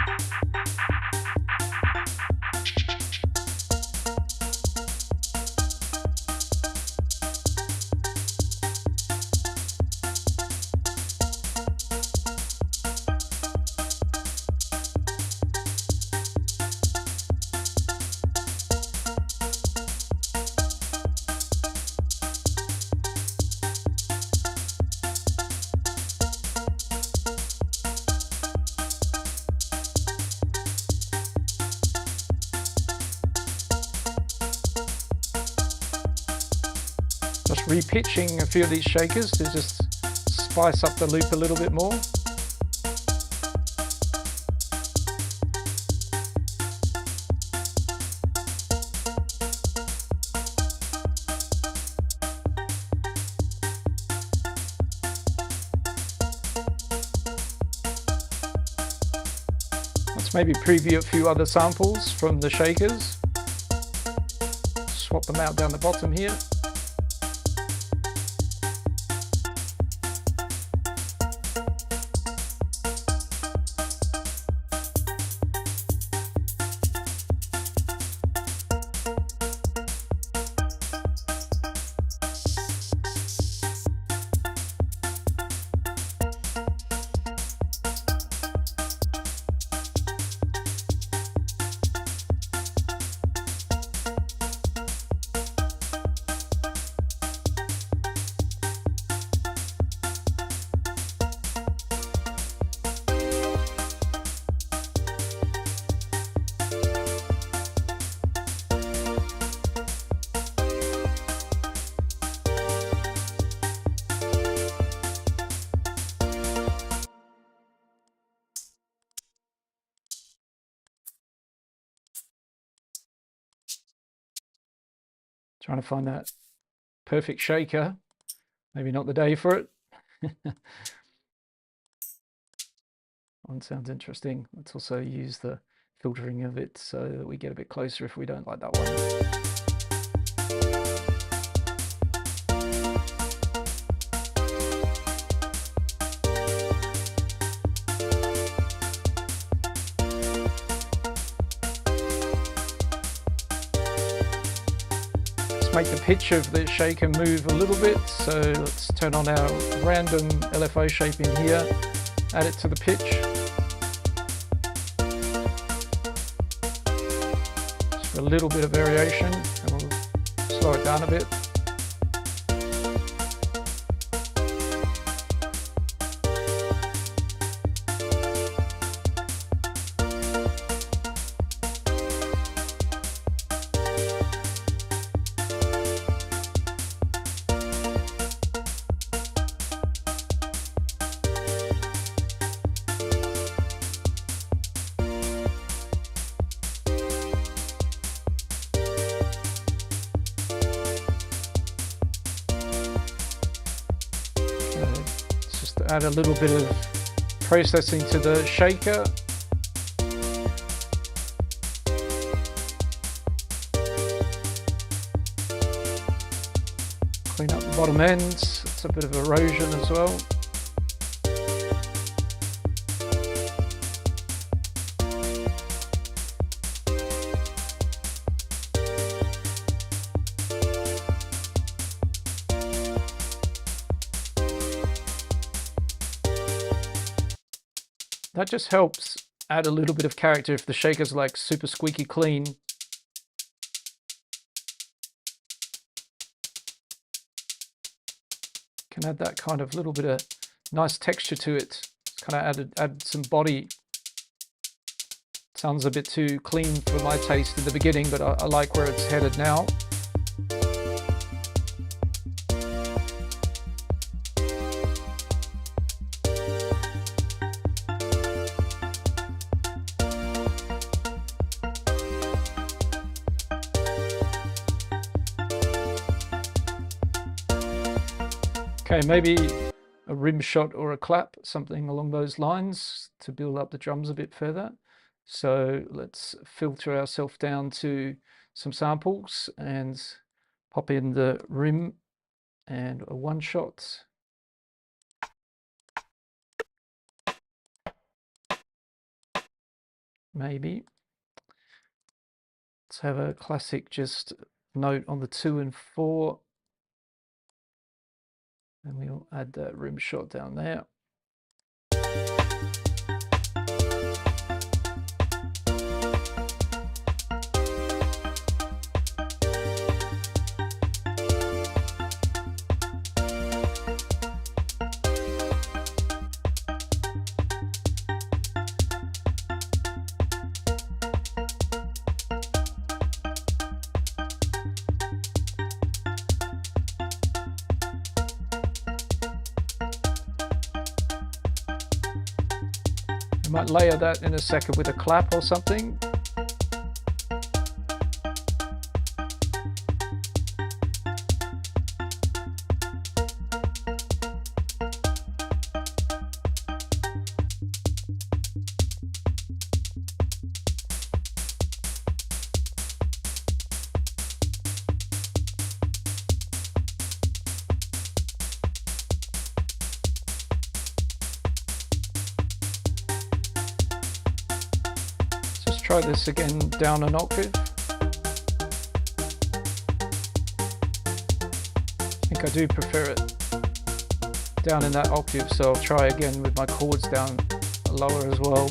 Just repitching a few of these shakers to just spice up the loop a little bit more. Let's maybe preview a few other samples from the shakers. Swap them out down the bottom here. Trying to find that perfect shaker. Maybe not the day for it. One sounds interesting. Let's also use the filtering of it so that we get a bit closer if we don't like that one. Make the pitch of the shaker move a little bit, so let's turn on our random LFO shape in here, add it to the pitch. Just for a little bit of variation, and we'll slow it down a bit. add a little bit of processing to the shaker. Clean up the bottom ends, it's a bit of erosion as well. That just helps add a little bit of character if the shaker's like super squeaky clean. Can add that kind of little bit of nice texture to it. Kind of add some body. Sounds a bit too clean for my taste in the beginning, but I like where it's headed now. Okay, maybe a rim shot or a clap, something along those lines to build up the drums a bit further. So let's filter ourselves down to some samples and pop in the rim and a one shot. Maybe. Let's have a classic just note on the 2 and 4. And we'll add that rim shot down there. I might layer that in a second with a clap or something. Try this again down an octave. I think I do prefer it down in that octave, so I'll try again with my chords down lower as well.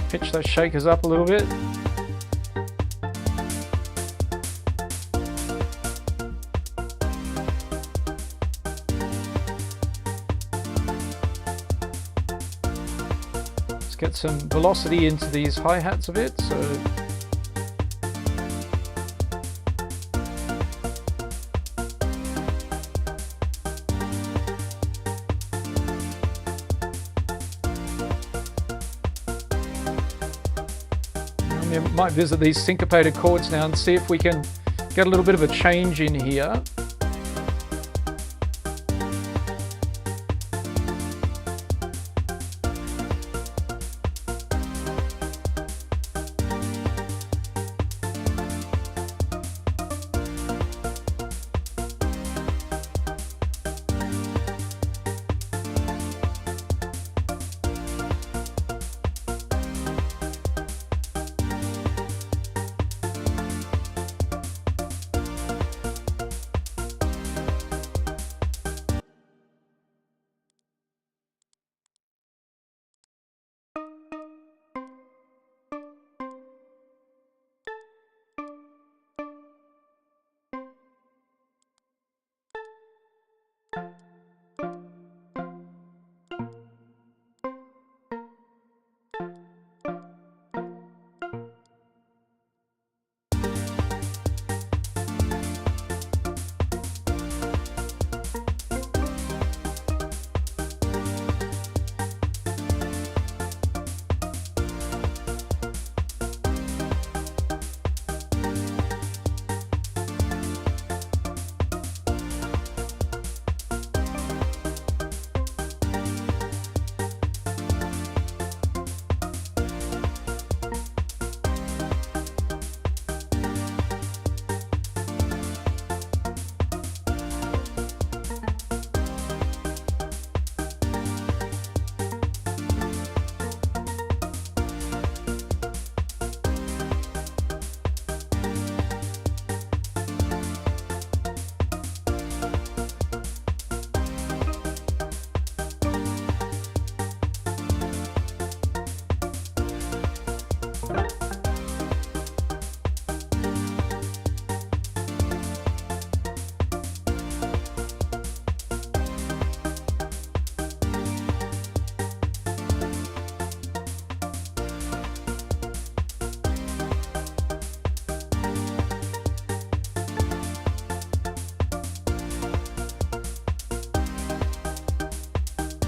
Pitch those shakers up a little bit. Let's get some velocity into these hi-hats a bit. So we might visit these syncopated chords now and see if we can get a little bit of a change in here.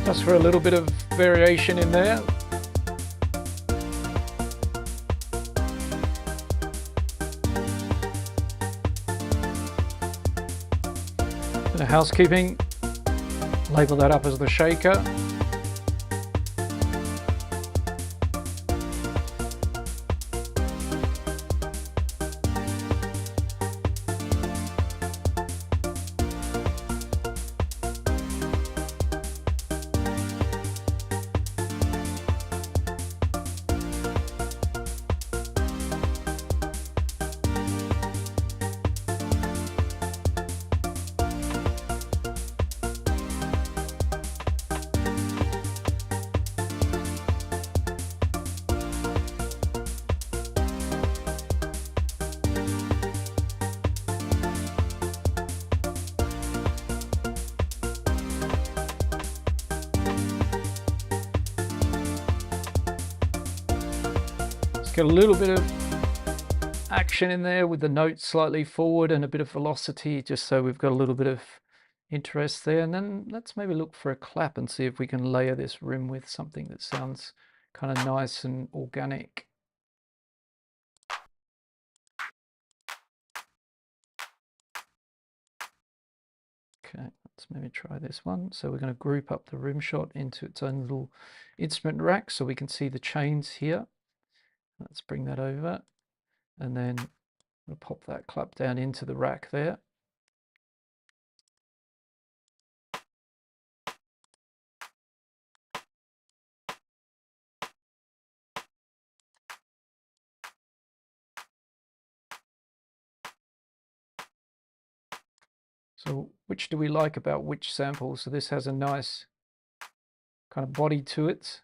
Just for a little bit of variation in there. Bit of housekeeping, label that up as the shaker. Got a little bit of action in there with the note slightly forward and a bit of velocity, just so we've got a little bit of interest there. And then let's maybe look for a clap and see if we can layer this rim with something that sounds kind of nice and organic. Okay, let's maybe try this one. So we're going to group up the rim shot into its own little instrument rack so we can see the chains here. Let's bring that over, and then we'll pop that clap down into the rack there. So which do we like about which sample? So this has a nice kind of body to it.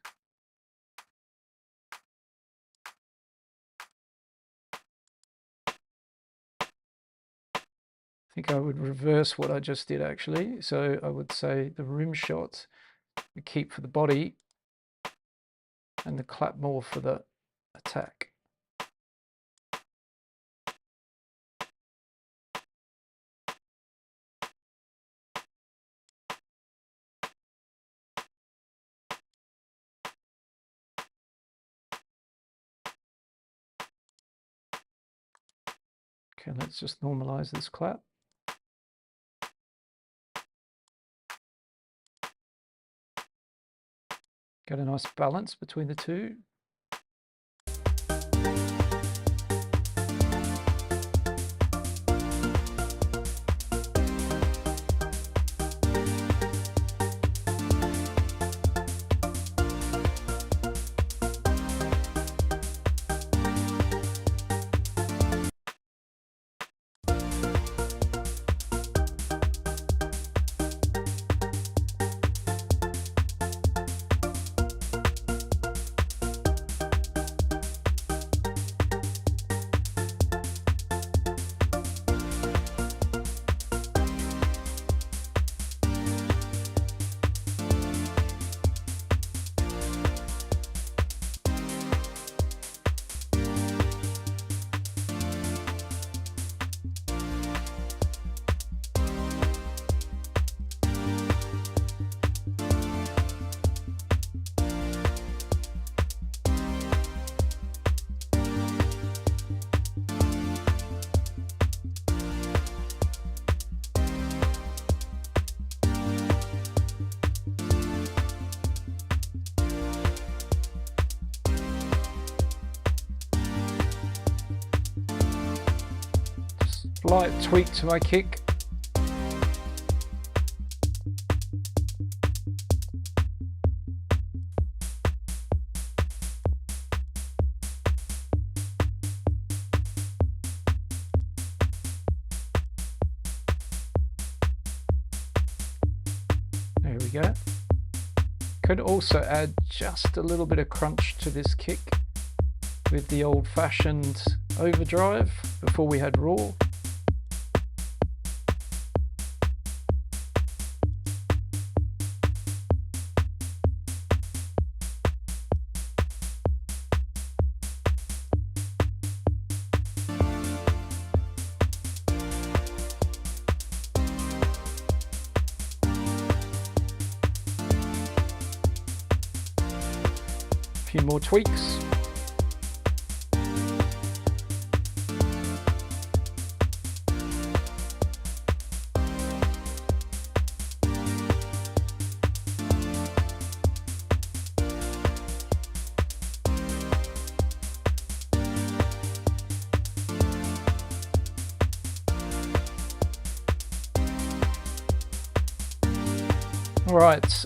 I think I would reverse what I just did actually. So I would say the rim shot we keep for the body and the clap more for the attack. Okay, let's just normalize this clap. Get a nice balance between the two. Slight tweak to my kick. There we go. Could also add just a little bit of crunch to this kick with the old-fashioned overdrive before we had raw. few more tweaks. All right,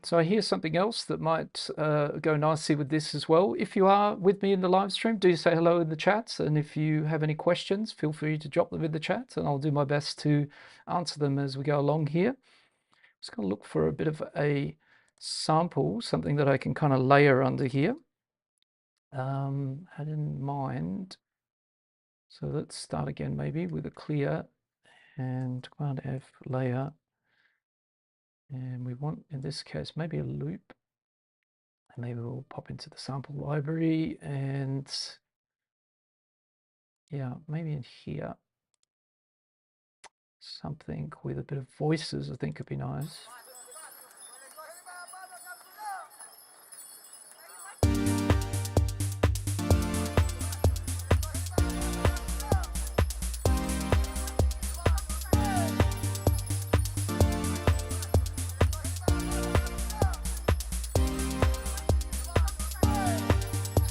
so I hear something else that might go nicely with this as well. If you are with me in the live stream, do say hello in the chat, and if you have any questions, feel free to drop them in the chat, and I'll do my best to answer them as we go along here. Just going to look for a bit of a sample, something that I can kind of layer under here. Had in mind, so let's start again maybe with a clear and Command F layer, and we want in this case maybe a loop, and maybe we'll pop into the sample library, and yeah, maybe in here something with a bit of voices I think could be nice.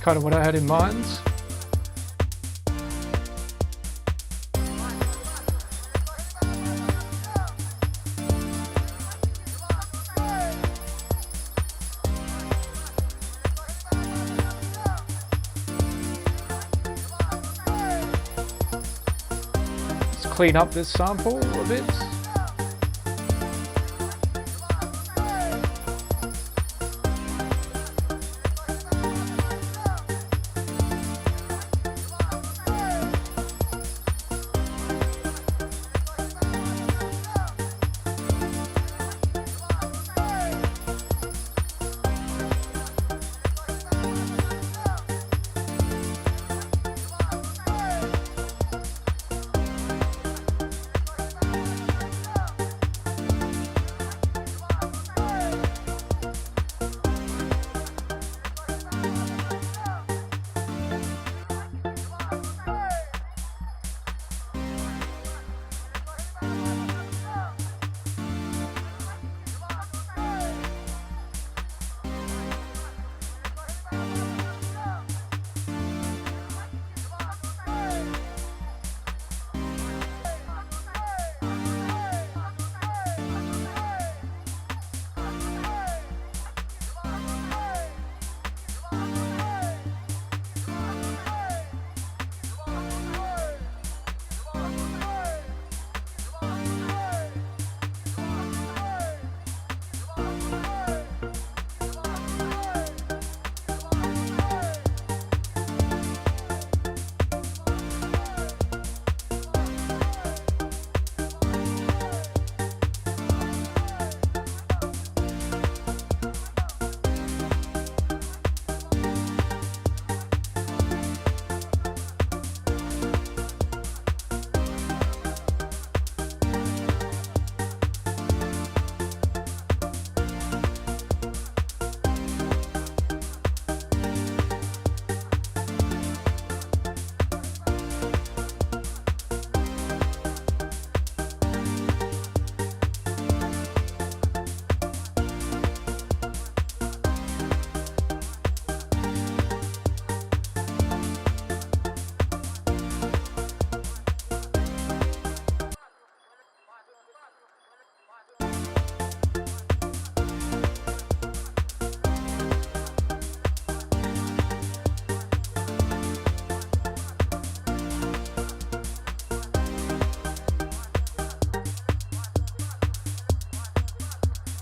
Kind of what I had in mind. Let's clean up this sample a bit.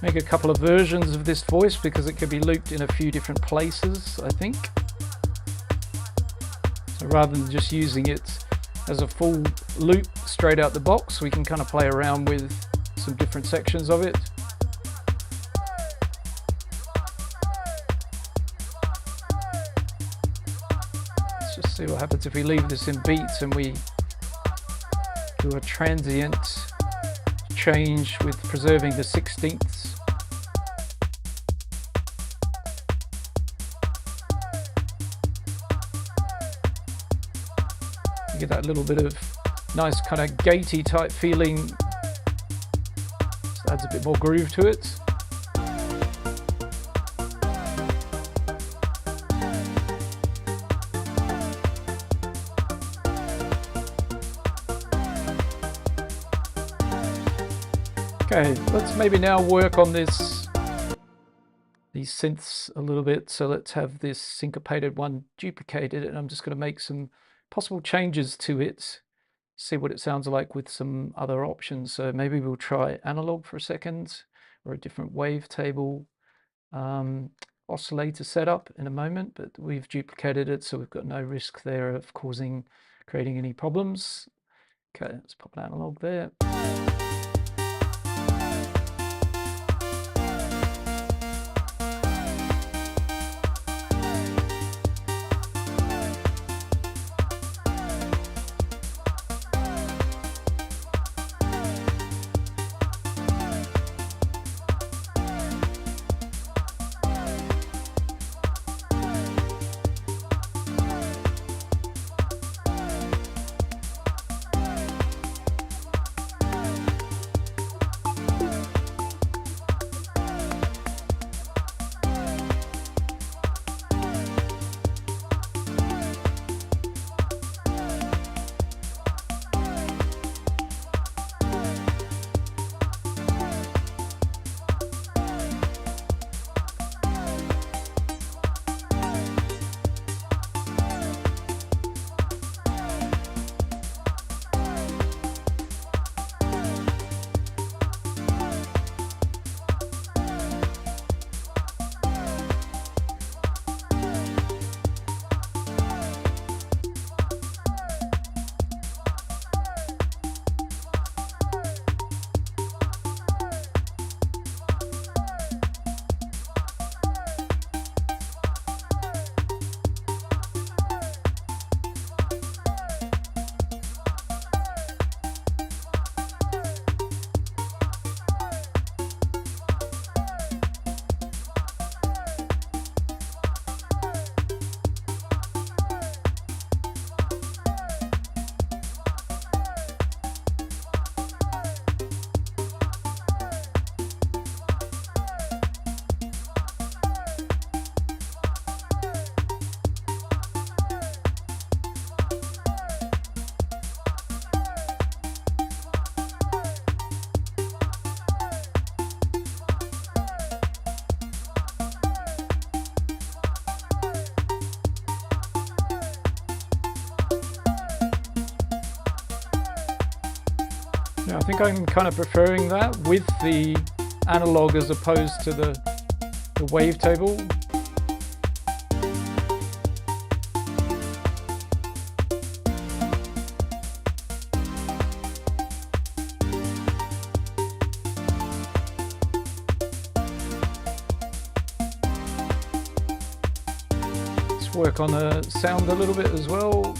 Make a couple of versions of this voice because it can be looped in a few different places, I think. So rather than just using it as a full loop straight out the box, we can kind of play around with some different sections of it. Let's just see what happens if we leave this in beats and we do a transient change with preserving the 16ths. You get that little bit of nice kind of gatey type feeling. Just adds a bit more groove to it. Okay, let's maybe now work on these synths a little bit. So let's have this syncopated one duplicated, and I'm just going to make some possible changes to it, see what it sounds like with some other options. So maybe we'll try analog for a second, or a different wavetable oscillator setup in a moment, but we've duplicated it, so we've got no risk there of creating any problems. Okay, let's pop an analog there. Yeah, I think I'm kind of preferring that with the analog as opposed to the wavetable. Let's work on the sound a little bit as well.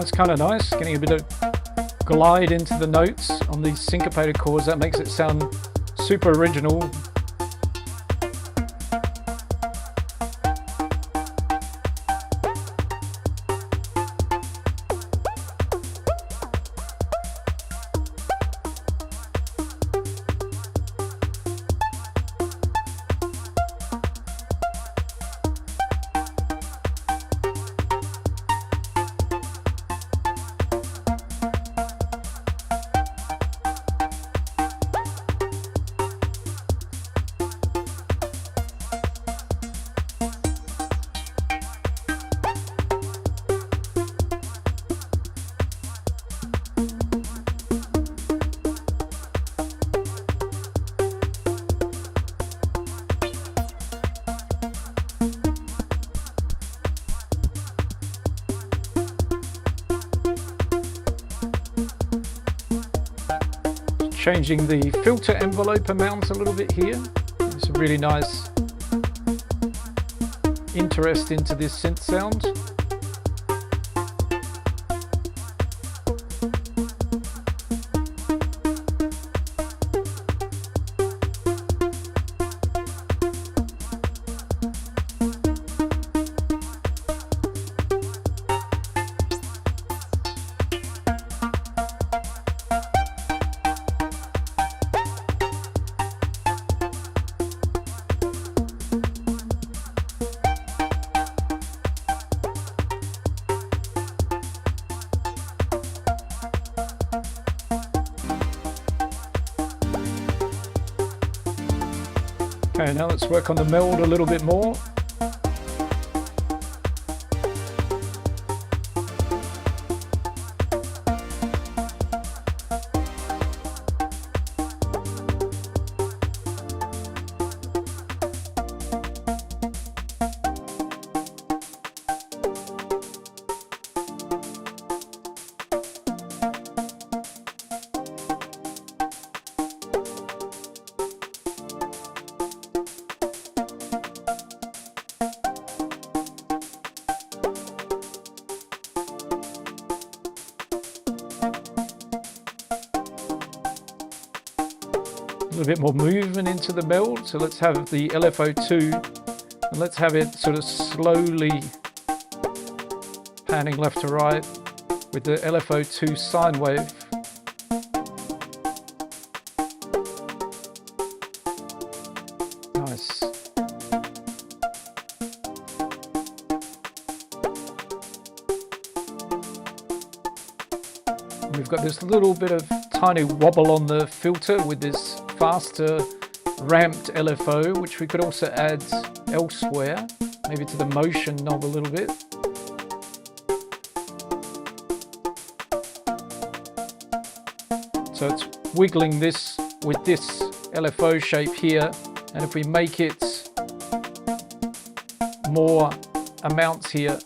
That's kind of nice, getting a bit of glide into the notes on these syncopated chords. That makes it sound super original. Changing the filter envelope amount a little bit here. It's a really nice interest into this synth sound. Okay, now let's work on the meld a little bit more. A little bit more movement into the meld, so let's have the LFO2 and let's have it sort of slowly panning left to right with the LFO2 sine wave. Nice. And we've got this little bit of tiny wobble on the filter with this faster ramped LFO, which we could also add elsewhere, maybe to the motion knob a little bit. So it's wiggling this with this LFO shape here, and if we make it more amounts here,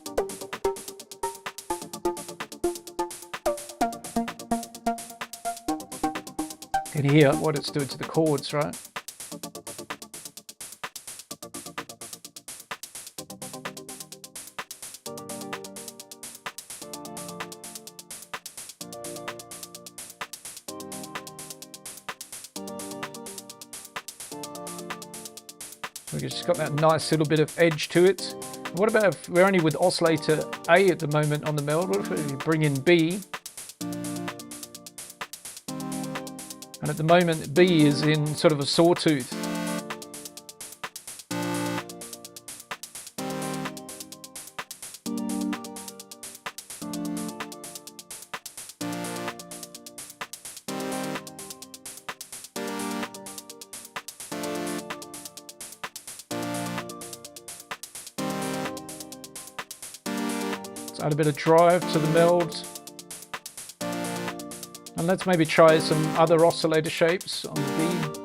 you can hear what it's doing to the chords, right? So we've just got that nice little bit of edge to it. What about if we're only with oscillator A at the moment on the meld? What if we bring in B? And at the moment, B is in sort of a sawtooth. Let's add a bit of drive to the meld. And let's maybe try some other oscillator shapes on the B.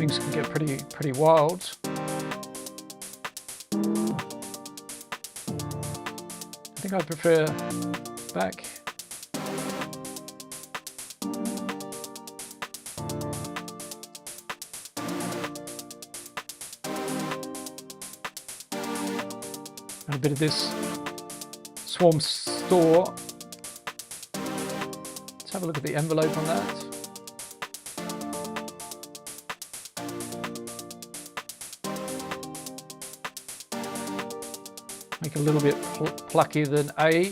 things can get pretty wild. I think I prefer back. And a bit of this Swarm Store. Let's have a look at the envelope on that. Make it a little bit pluckier than A.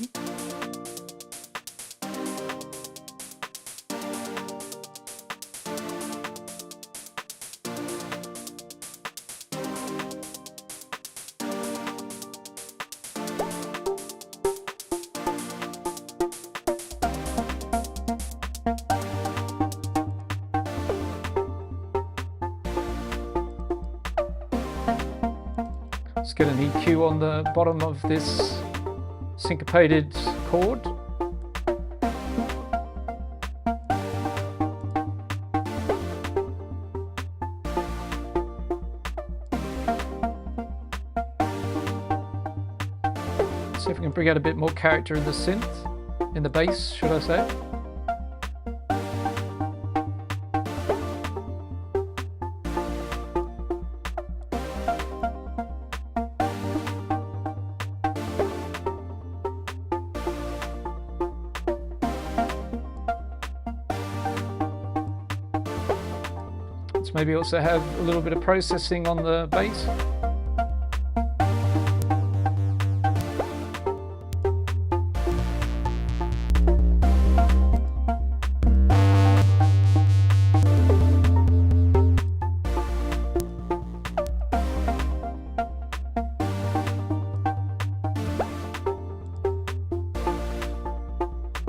Let's get an EQ on the bottom of this syncopated chord. See if we can bring out a bit more character in the synth, in the bass, should I say. Let's maybe also have a little bit of processing on the bass.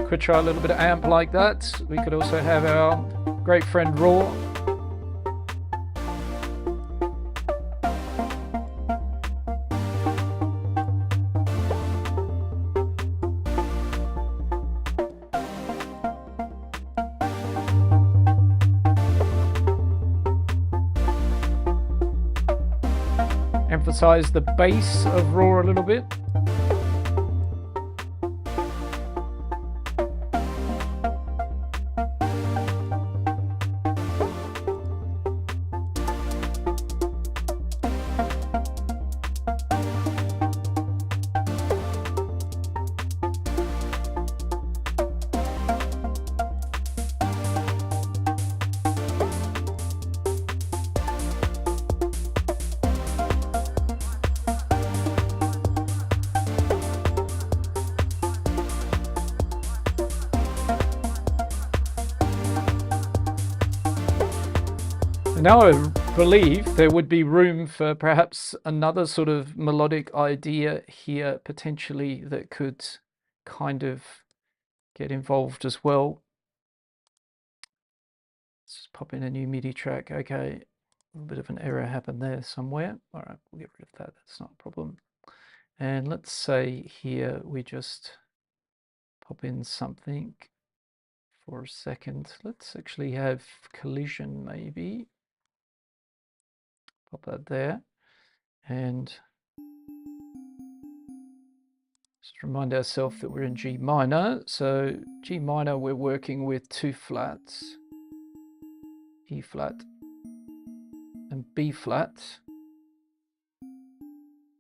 Could try a little bit of amp like that. We could also have our great friend Raw. Emphasize the bass of Raw a little bit. Now I believe there would be room for perhaps another sort of melodic idea here potentially that could kind of get involved as well. Let's just pop in a new MIDI track. Okay, a little bit of an error happened there somewhere. All right, we'll get rid of that. That's not a problem. And let's say here we just pop in something for a second. Let's actually have collision maybe. Pop that there, and just remind ourselves that we're in G minor. So G minor, we're working with 2 flats, E flat and B flat,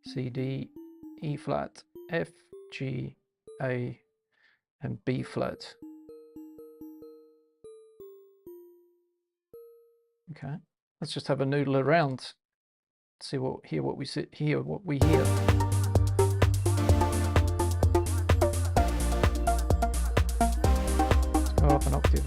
C, D, E flat, F, G, A, and B flat. Okay, let's just have a noodle around. See what we hear. Let's go up an octave.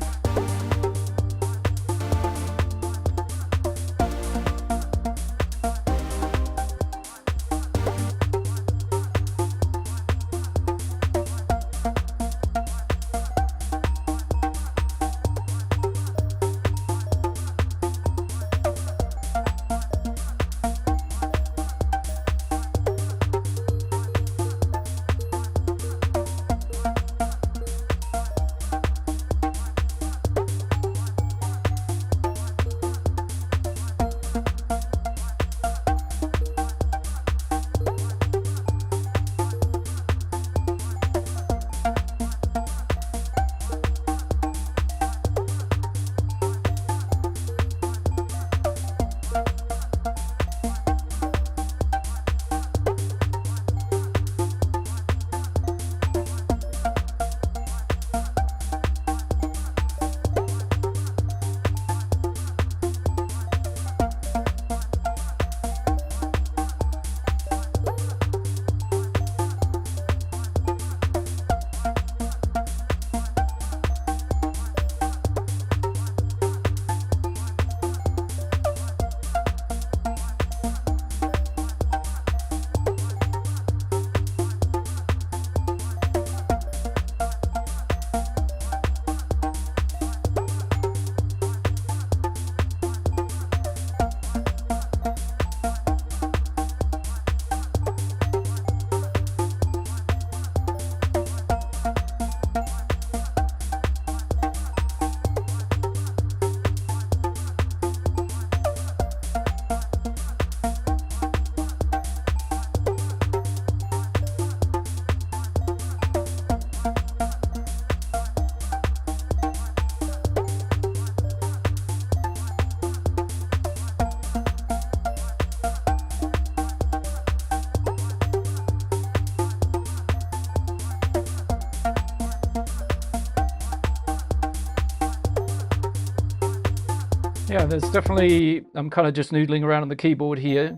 Yeah, there's definitely, I'm kind of just noodling around on the keyboard here.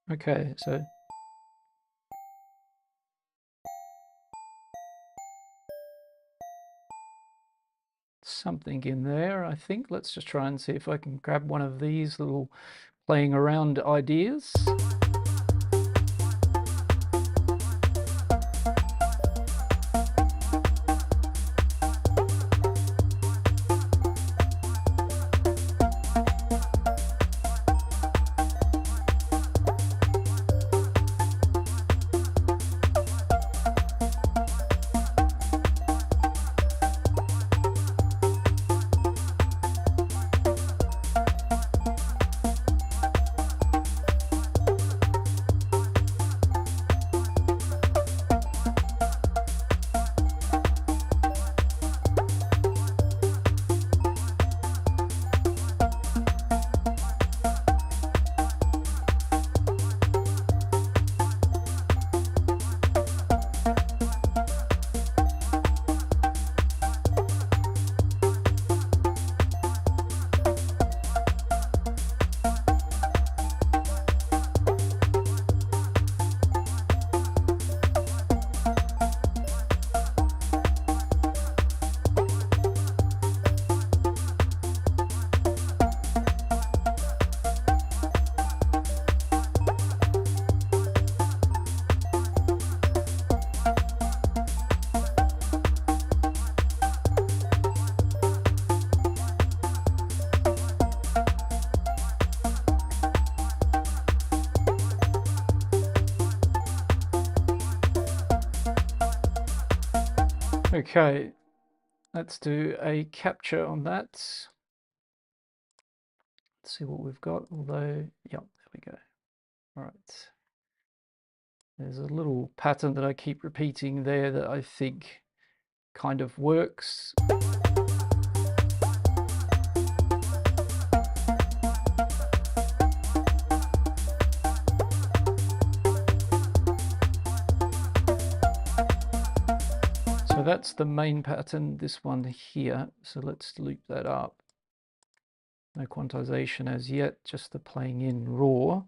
Okay, so something in there, I think. Let's just try and see if I can grab one of these little playing around ideas. Okay, let's do a capture on that. Let's see what we've got, although, yep, there we go. All right. There's a little pattern that I keep repeating there that I think kind of works. So that's the main pattern, this one here. So let's loop that up. No quantization as yet, just the playing in raw.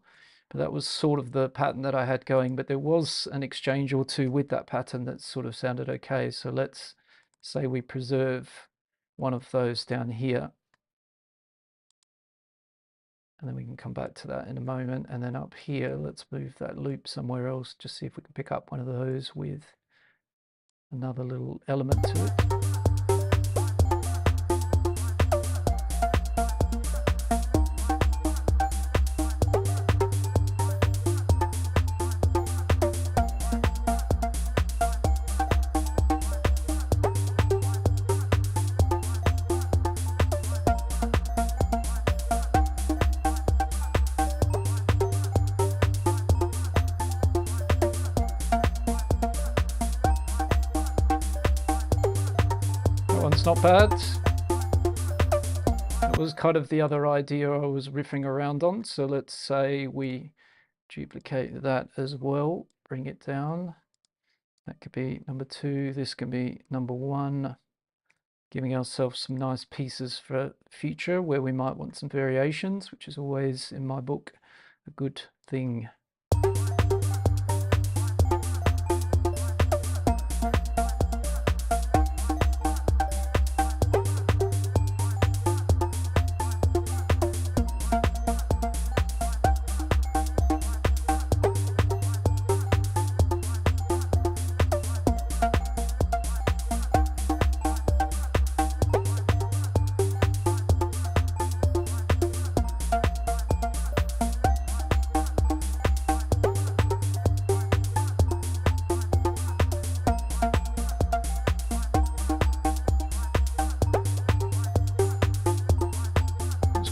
But that was sort of the pattern that I had going, but there was an exchange or two with that pattern that sort of sounded okay. So let's say we preserve one of those down here. And then we can come back to that in a moment. And then up here, let's move that loop somewhere else, just see if we can pick up one of those with another little element to it. One's not bad. That was kind of the other idea I was riffing around on. So let's say we duplicate that as well, bring it down. That could be number 2. This can be number 1. Giving ourselves some nice pieces for future where we might want some variations, which is always, in my book, a good thing.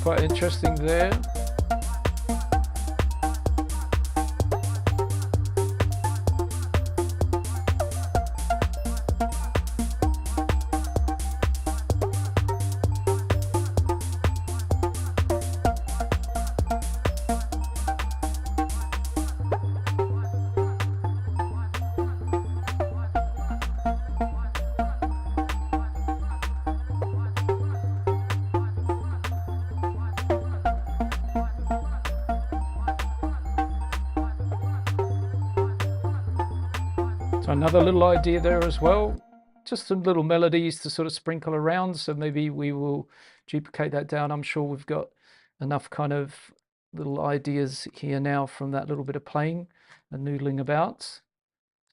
quite interesting there. So another little idea there as well, just some little melodies to sort of sprinkle around. So maybe we will duplicate that down. I'm sure we've got enough kind of little ideas here now from that little bit of playing and noodling about.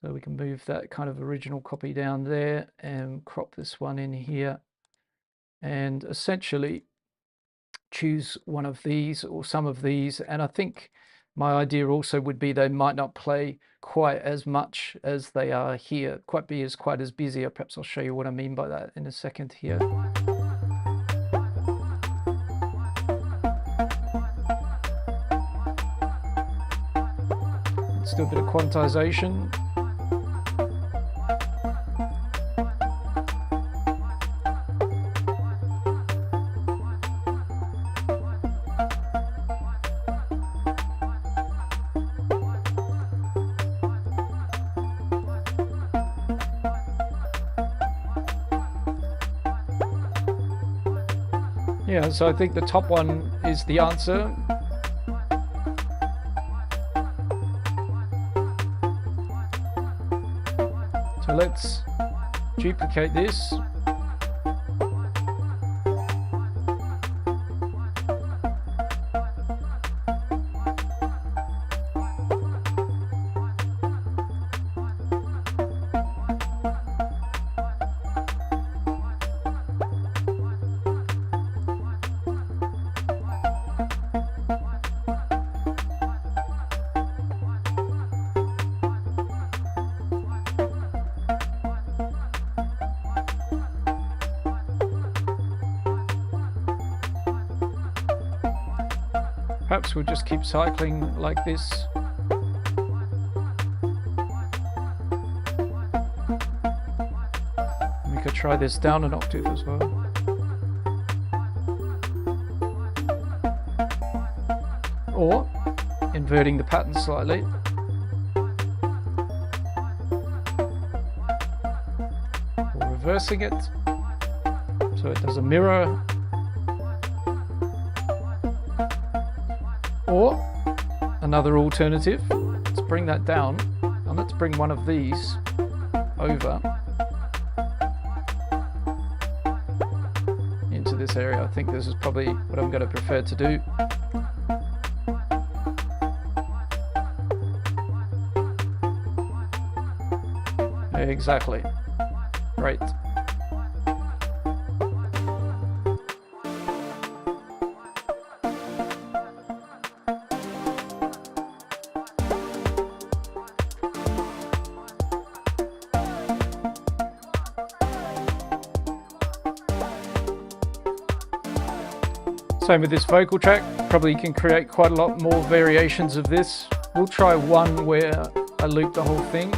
So we can move that kind of original copy down there and crop this one in here and essentially choose one of these or some of these. And I think my idea also would be they might not play quite as much as they are here, quite as busy. Perhaps I'll show you what I mean by that in a second here. Let's do a bit of quantization. Yeah, so I think the top one is the answer. So let's duplicate this. Perhaps we'll just keep cycling like this. We could try this down an octave as well. Or inverting the pattern slightly. Or reversing it so it does a mirror. Or another alternative, let's bring that down and let's bring one of these over into this area. I think this is probably what I'm going to prefer to do. Exactly. Great. Same with this vocal track, probably can create quite a lot more variations of this. We'll try one where I loop the whole thing.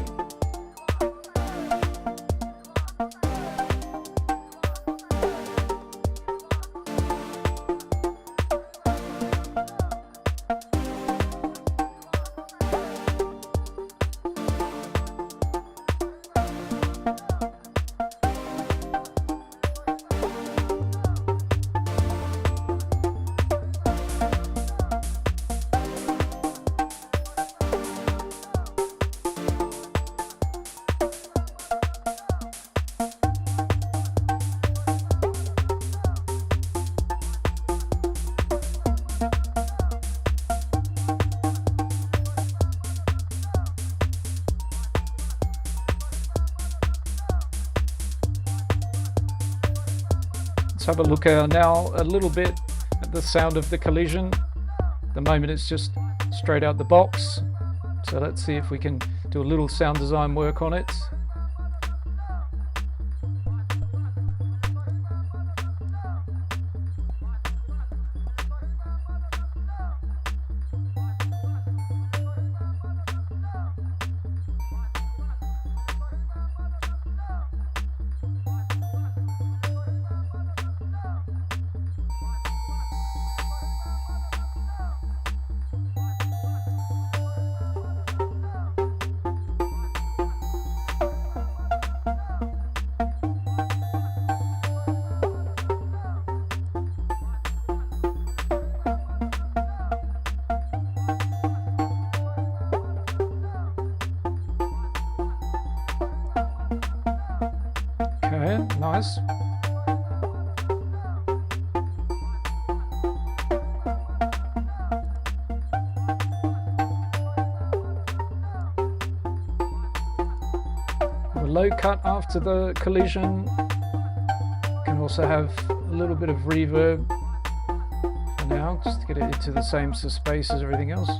Let's have a look now a little bit at the sound of the collision. At the moment it's just straight out the box. So let's see if we can do a little sound design work on it. nice. A low cut after the collision. Can also have a little bit of reverb for now, just to get it into the same space as everything else.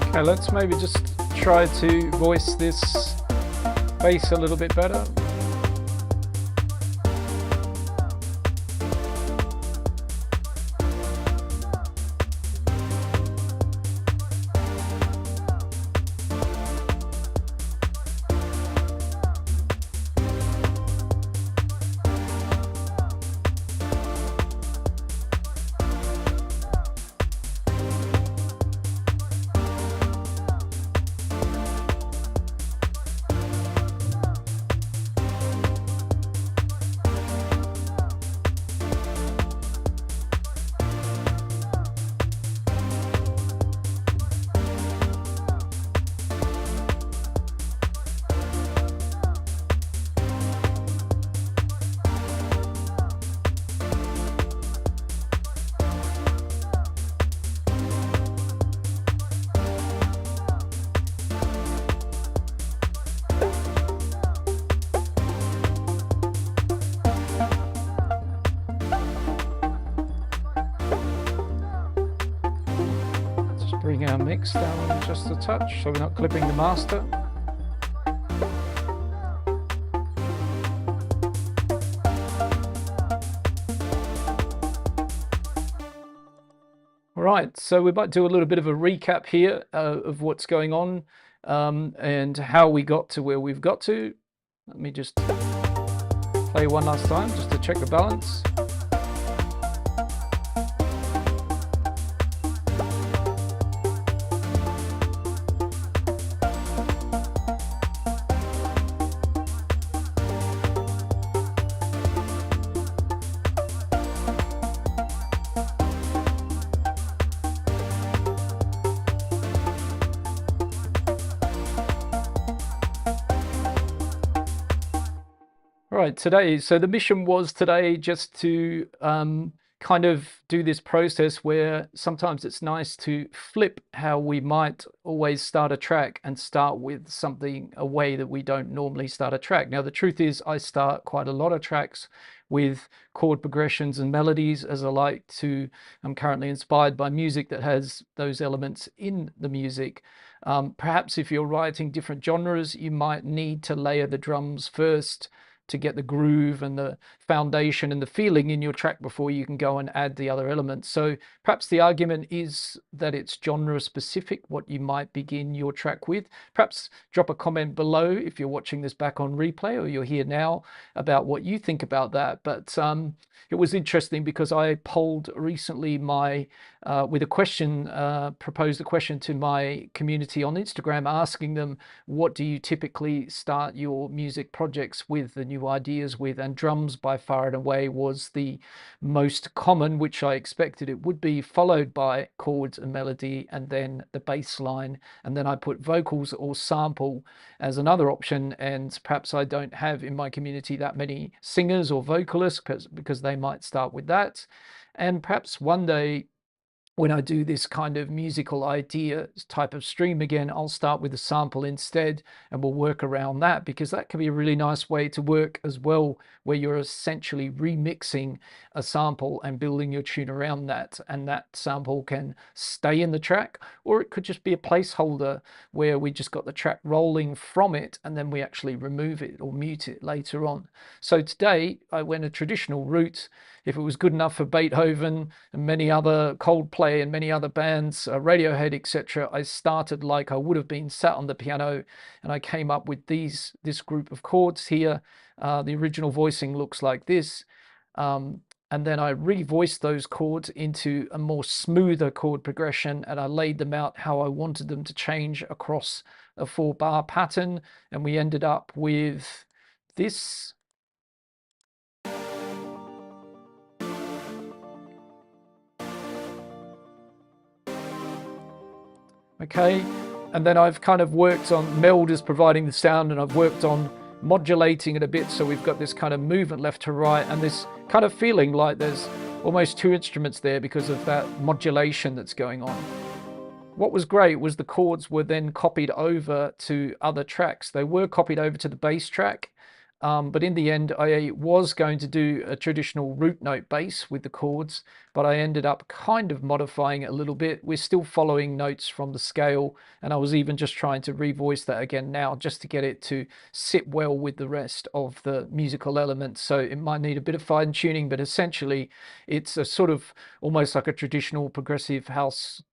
Okay, let's maybe just try to voice this bass a little bit better. Bring our mix down just a touch so we're not clipping the master. All right, so we might do a little bit of a recap here of what's going on and how we got to where we've got to. Let me just play one last time just to check the balance. Right, so the mission was today just to kind of do this process where sometimes it's nice to flip how we might always start a track and start with something, a way that we don't normally start a track. Now, the truth is I start quite a lot of tracks with chord progressions and melodies, as I like to. I'm currently inspired by music that has those elements in the music. Perhaps if you're writing different genres, you might need to layer the drums first, to get the groove and the foundation and the feeling in your track before you can go and add the other elements. So perhaps the argument is that it's genre specific, what you might begin your track with. Perhaps drop a comment below if you're watching this back on replay or you're here now about what you think about that. But it was interesting because I polled recently with a question, proposed a question to my community on Instagram, asking them, what do you typically start your music projects with, the new ideas with? And drums by far and away was the most common, which I expected it would be, followed by chords and melody, and then the bass line. And then I put vocals or sample as another option. And perhaps I don't have in my community that many singers or vocalists because they might start with that. And perhaps one day, when I do this kind of musical idea type of stream again, I'll start with a sample instead, and we'll work around that, because that can be a really nice way to work as well, where you're essentially remixing a sample and building your tune around that, and that sample can stay in the track, or it could just be a placeholder where we just got the track rolling from it and then we actually remove it or mute it later on. So today I went a traditional route. If it was good enough for Beethoven and many other Coldplay and many other bands, Radiohead, etc., I started like I would have been sat on the piano, and I came up with this group of chords here. The original voicing looks like this. And then I revoiced those chords into a more smoother chord progression, and I laid them out how I wanted them to change across a 4-bar pattern, and we ended up with this. Okay, and then I've kind of worked on Meld as providing the sound, and I've worked on modulating it a bit, so we've got this kind of movement left to right, and this kind of feeling like there's almost two instruments there because of that modulation that's going on. What was great was the chords were then copied over to other tracks. They were copied over to the bass track, but in the end I was going to do a traditional root note bass with the chords, but I ended up kind of modifying it a little bit. We're still following notes from the scale, and I was even just trying to revoice that again now just to get it to sit well with the rest of the musical elements. So it might need a bit of fine tuning, but essentially it's a sort of almost like a traditional progressive house,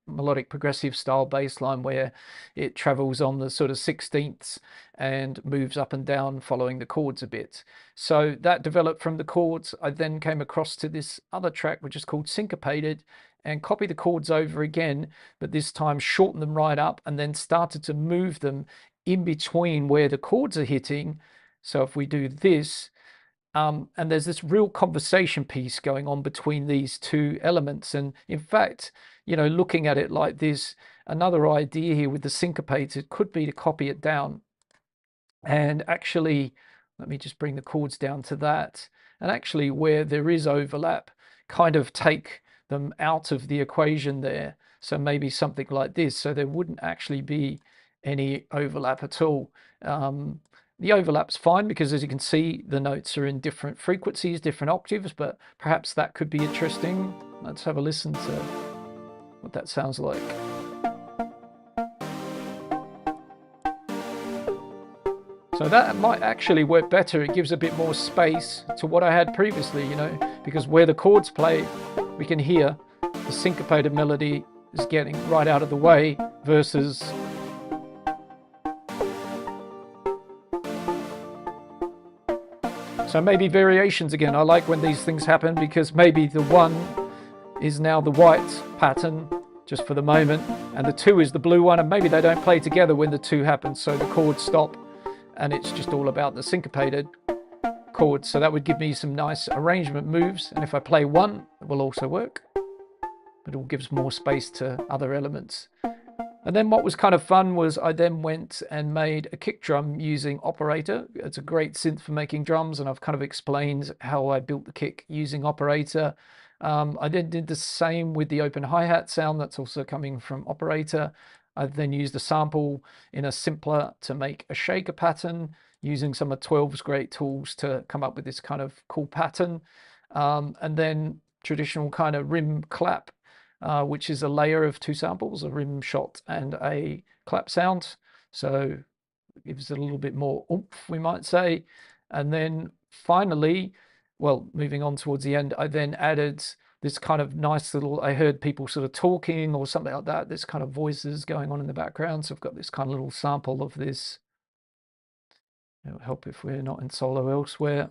melodic progressive style bass line, where it travels on the sort of 16ths and moves up and down following the chords a bit. So that developed from the chords. I then came across to this other track which is called Syncopated, and copied the chords over again, but this time shortened them right up and then started to move them in between where the chords are hitting. So if we do this, and there's this real conversation piece going on between these two elements. And in fact, you know, looking at it like this, another idea here with the syncopated could be to copy it down. And actually, let me just bring the chords down to that. And actually, where there is overlap, kind of take them out of the equation there. So maybe something like this. So there wouldn't actually be any overlap at all. The overlap's fine because, as you can see, the notes are in different frequencies, different octaves, but perhaps that could be interesting. Let's have a listen to what that sounds like. So that might actually work better. It gives a bit more space to what I had previously, you know, because where the chords play, we can hear the syncopated melody is getting right out of the way versus so maybe variations again. I like when these things happen because maybe the 1 is now the white pattern just for the moment, and the 2 is the blue one, and maybe they don't play together when the 2 happens, so the chords stop and it's just all about the syncopated chords. So that would give me some nice arrangement moves, and if I play 1, it will also work, but it will give us more space to other elements. And then what was kind of fun was I then went and made a kick drum using Operator. It's a great synth for making drums, and I've kind of explained how I built the kick using Operator. I then did the same with the open hi-hat sound that's also coming from Operator. I then used a sample in a simpler to make a shaker pattern using some of 12's great tools to come up with this kind of cool pattern. And then traditional kind of rim clap, which is a layer of 2 samples, a rim shot and a clap sound. So it gives it a little bit more oomph, we might say. And then finally, well, moving on towards the end, I then added this kind of nice little, I heard people sort of talking or something like that, this kind of voices going on in the background. So I've got this kind of little sample of this. It'll help if we're not in solo elsewhere.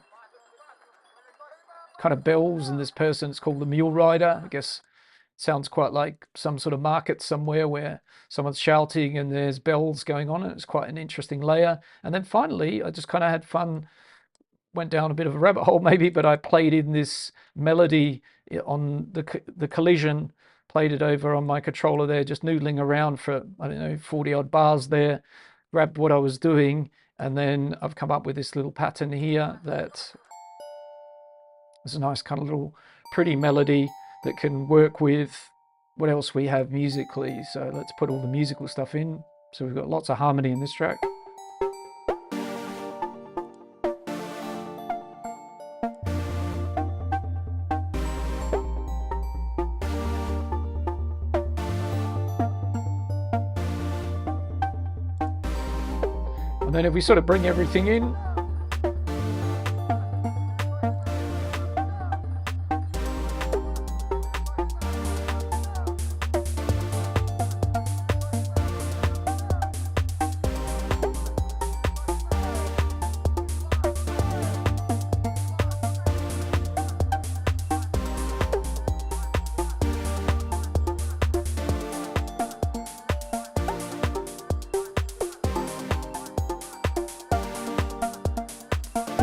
Kind of bells, and this person, it's called the Mule Rider. I guess sounds quite like some sort of market somewhere where someone's shouting and there's bells going on, and it's quite an interesting layer. And then finally, I just kind of had fun, went down a bit of a rabbit hole maybe, but I played in this melody on the collision, played it over on my controller there, just noodling around for, I don't know, 40 odd bars there, grabbed what I was doing, and then I've come up with this little pattern here that is a nice kind of little pretty melody that can work with what else we have musically. So let's put all the musical stuff in. So we've got lots of harmony in this track. And then if we sort of bring everything in,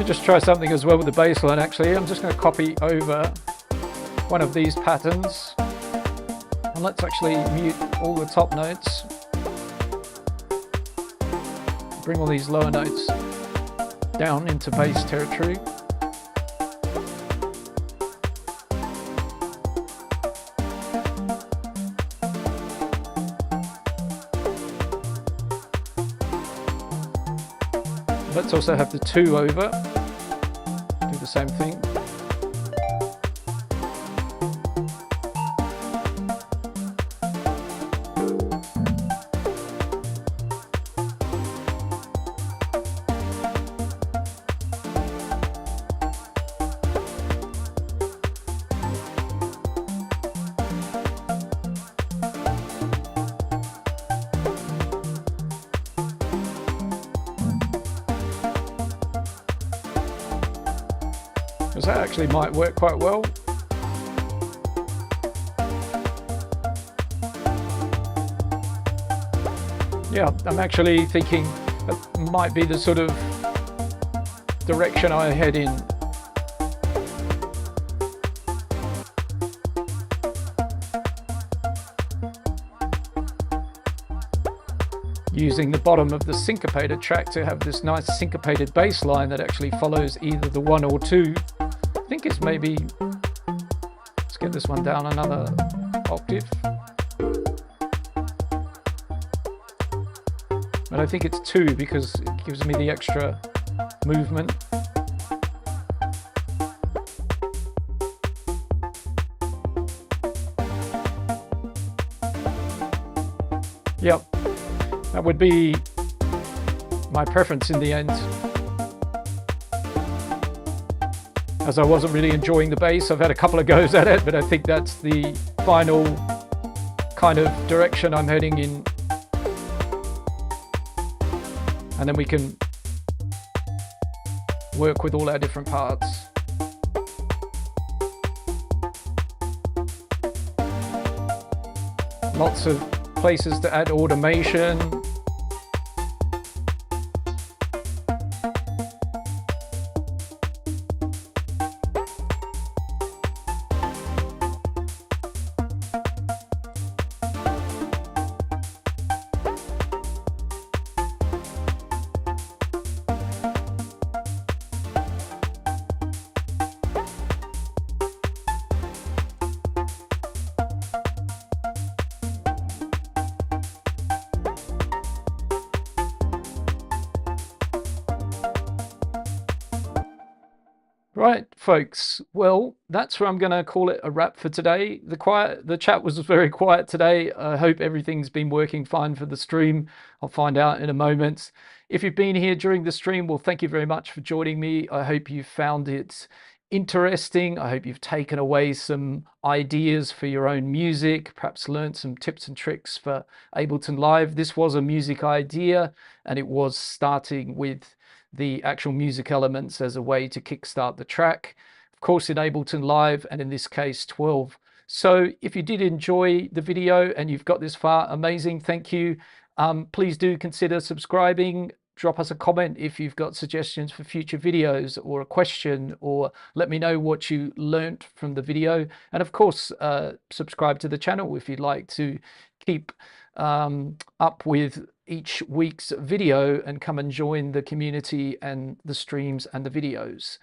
just try something as well with the bass line. Actually, I'm just going to copy over one of these patterns, and let's actually mute all the top notes, bring all these lower notes down into bass territory. Let's also have the 2 over, do the same thing. Because that actually might work quite well. Yeah, I'm actually thinking that might be the sort of direction I head in. Using the bottom of the syncopated track to have this nice syncopated bass line that actually follows either the 1 or 2. I think it's maybe, let's get this one down another octave. But I think it's 2 because it gives me the extra movement. Yep, that would be my preference in the end, as I wasn't really enjoying the bass. I've had a couple of goes at it, but I think that's the final kind of direction I'm heading in. And then we can work with all our different parts. Lots of places to add automation. Right, folks, well, that's where I'm going to call it a wrap for today. The chat was very quiet today. I hope everything's been working fine for the stream. I'll find out in a moment. If you've been here during the stream, well, thank you very much for joining me. I hope you found it interesting. I hope you've taken away some ideas for your own music, perhaps learned some tips and tricks for Ableton Live. This was a music idea, and it was starting with the actual music elements as a way to kickstart the track. Of course, in Ableton Live, and in this case 12. So if you did enjoy the video and you've got this far, amazing, thank you. Please do consider subscribing. Drop us a comment if you've got suggestions for future videos or a question, or let me know what you learnt from the video. And of course, subscribe to the channel if you'd like to keep up with each week's video and come and join the community and the streams and the videos.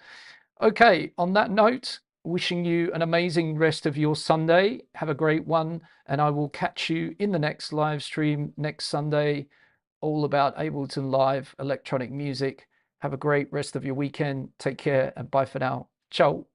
Okay, on that note, wishing you an amazing rest of your Sunday. Have a great one, and I will catch you in the next live stream next Sunday, all about Ableton Live electronic music. Have a great rest of your weekend. Take care, and bye for now. Ciao.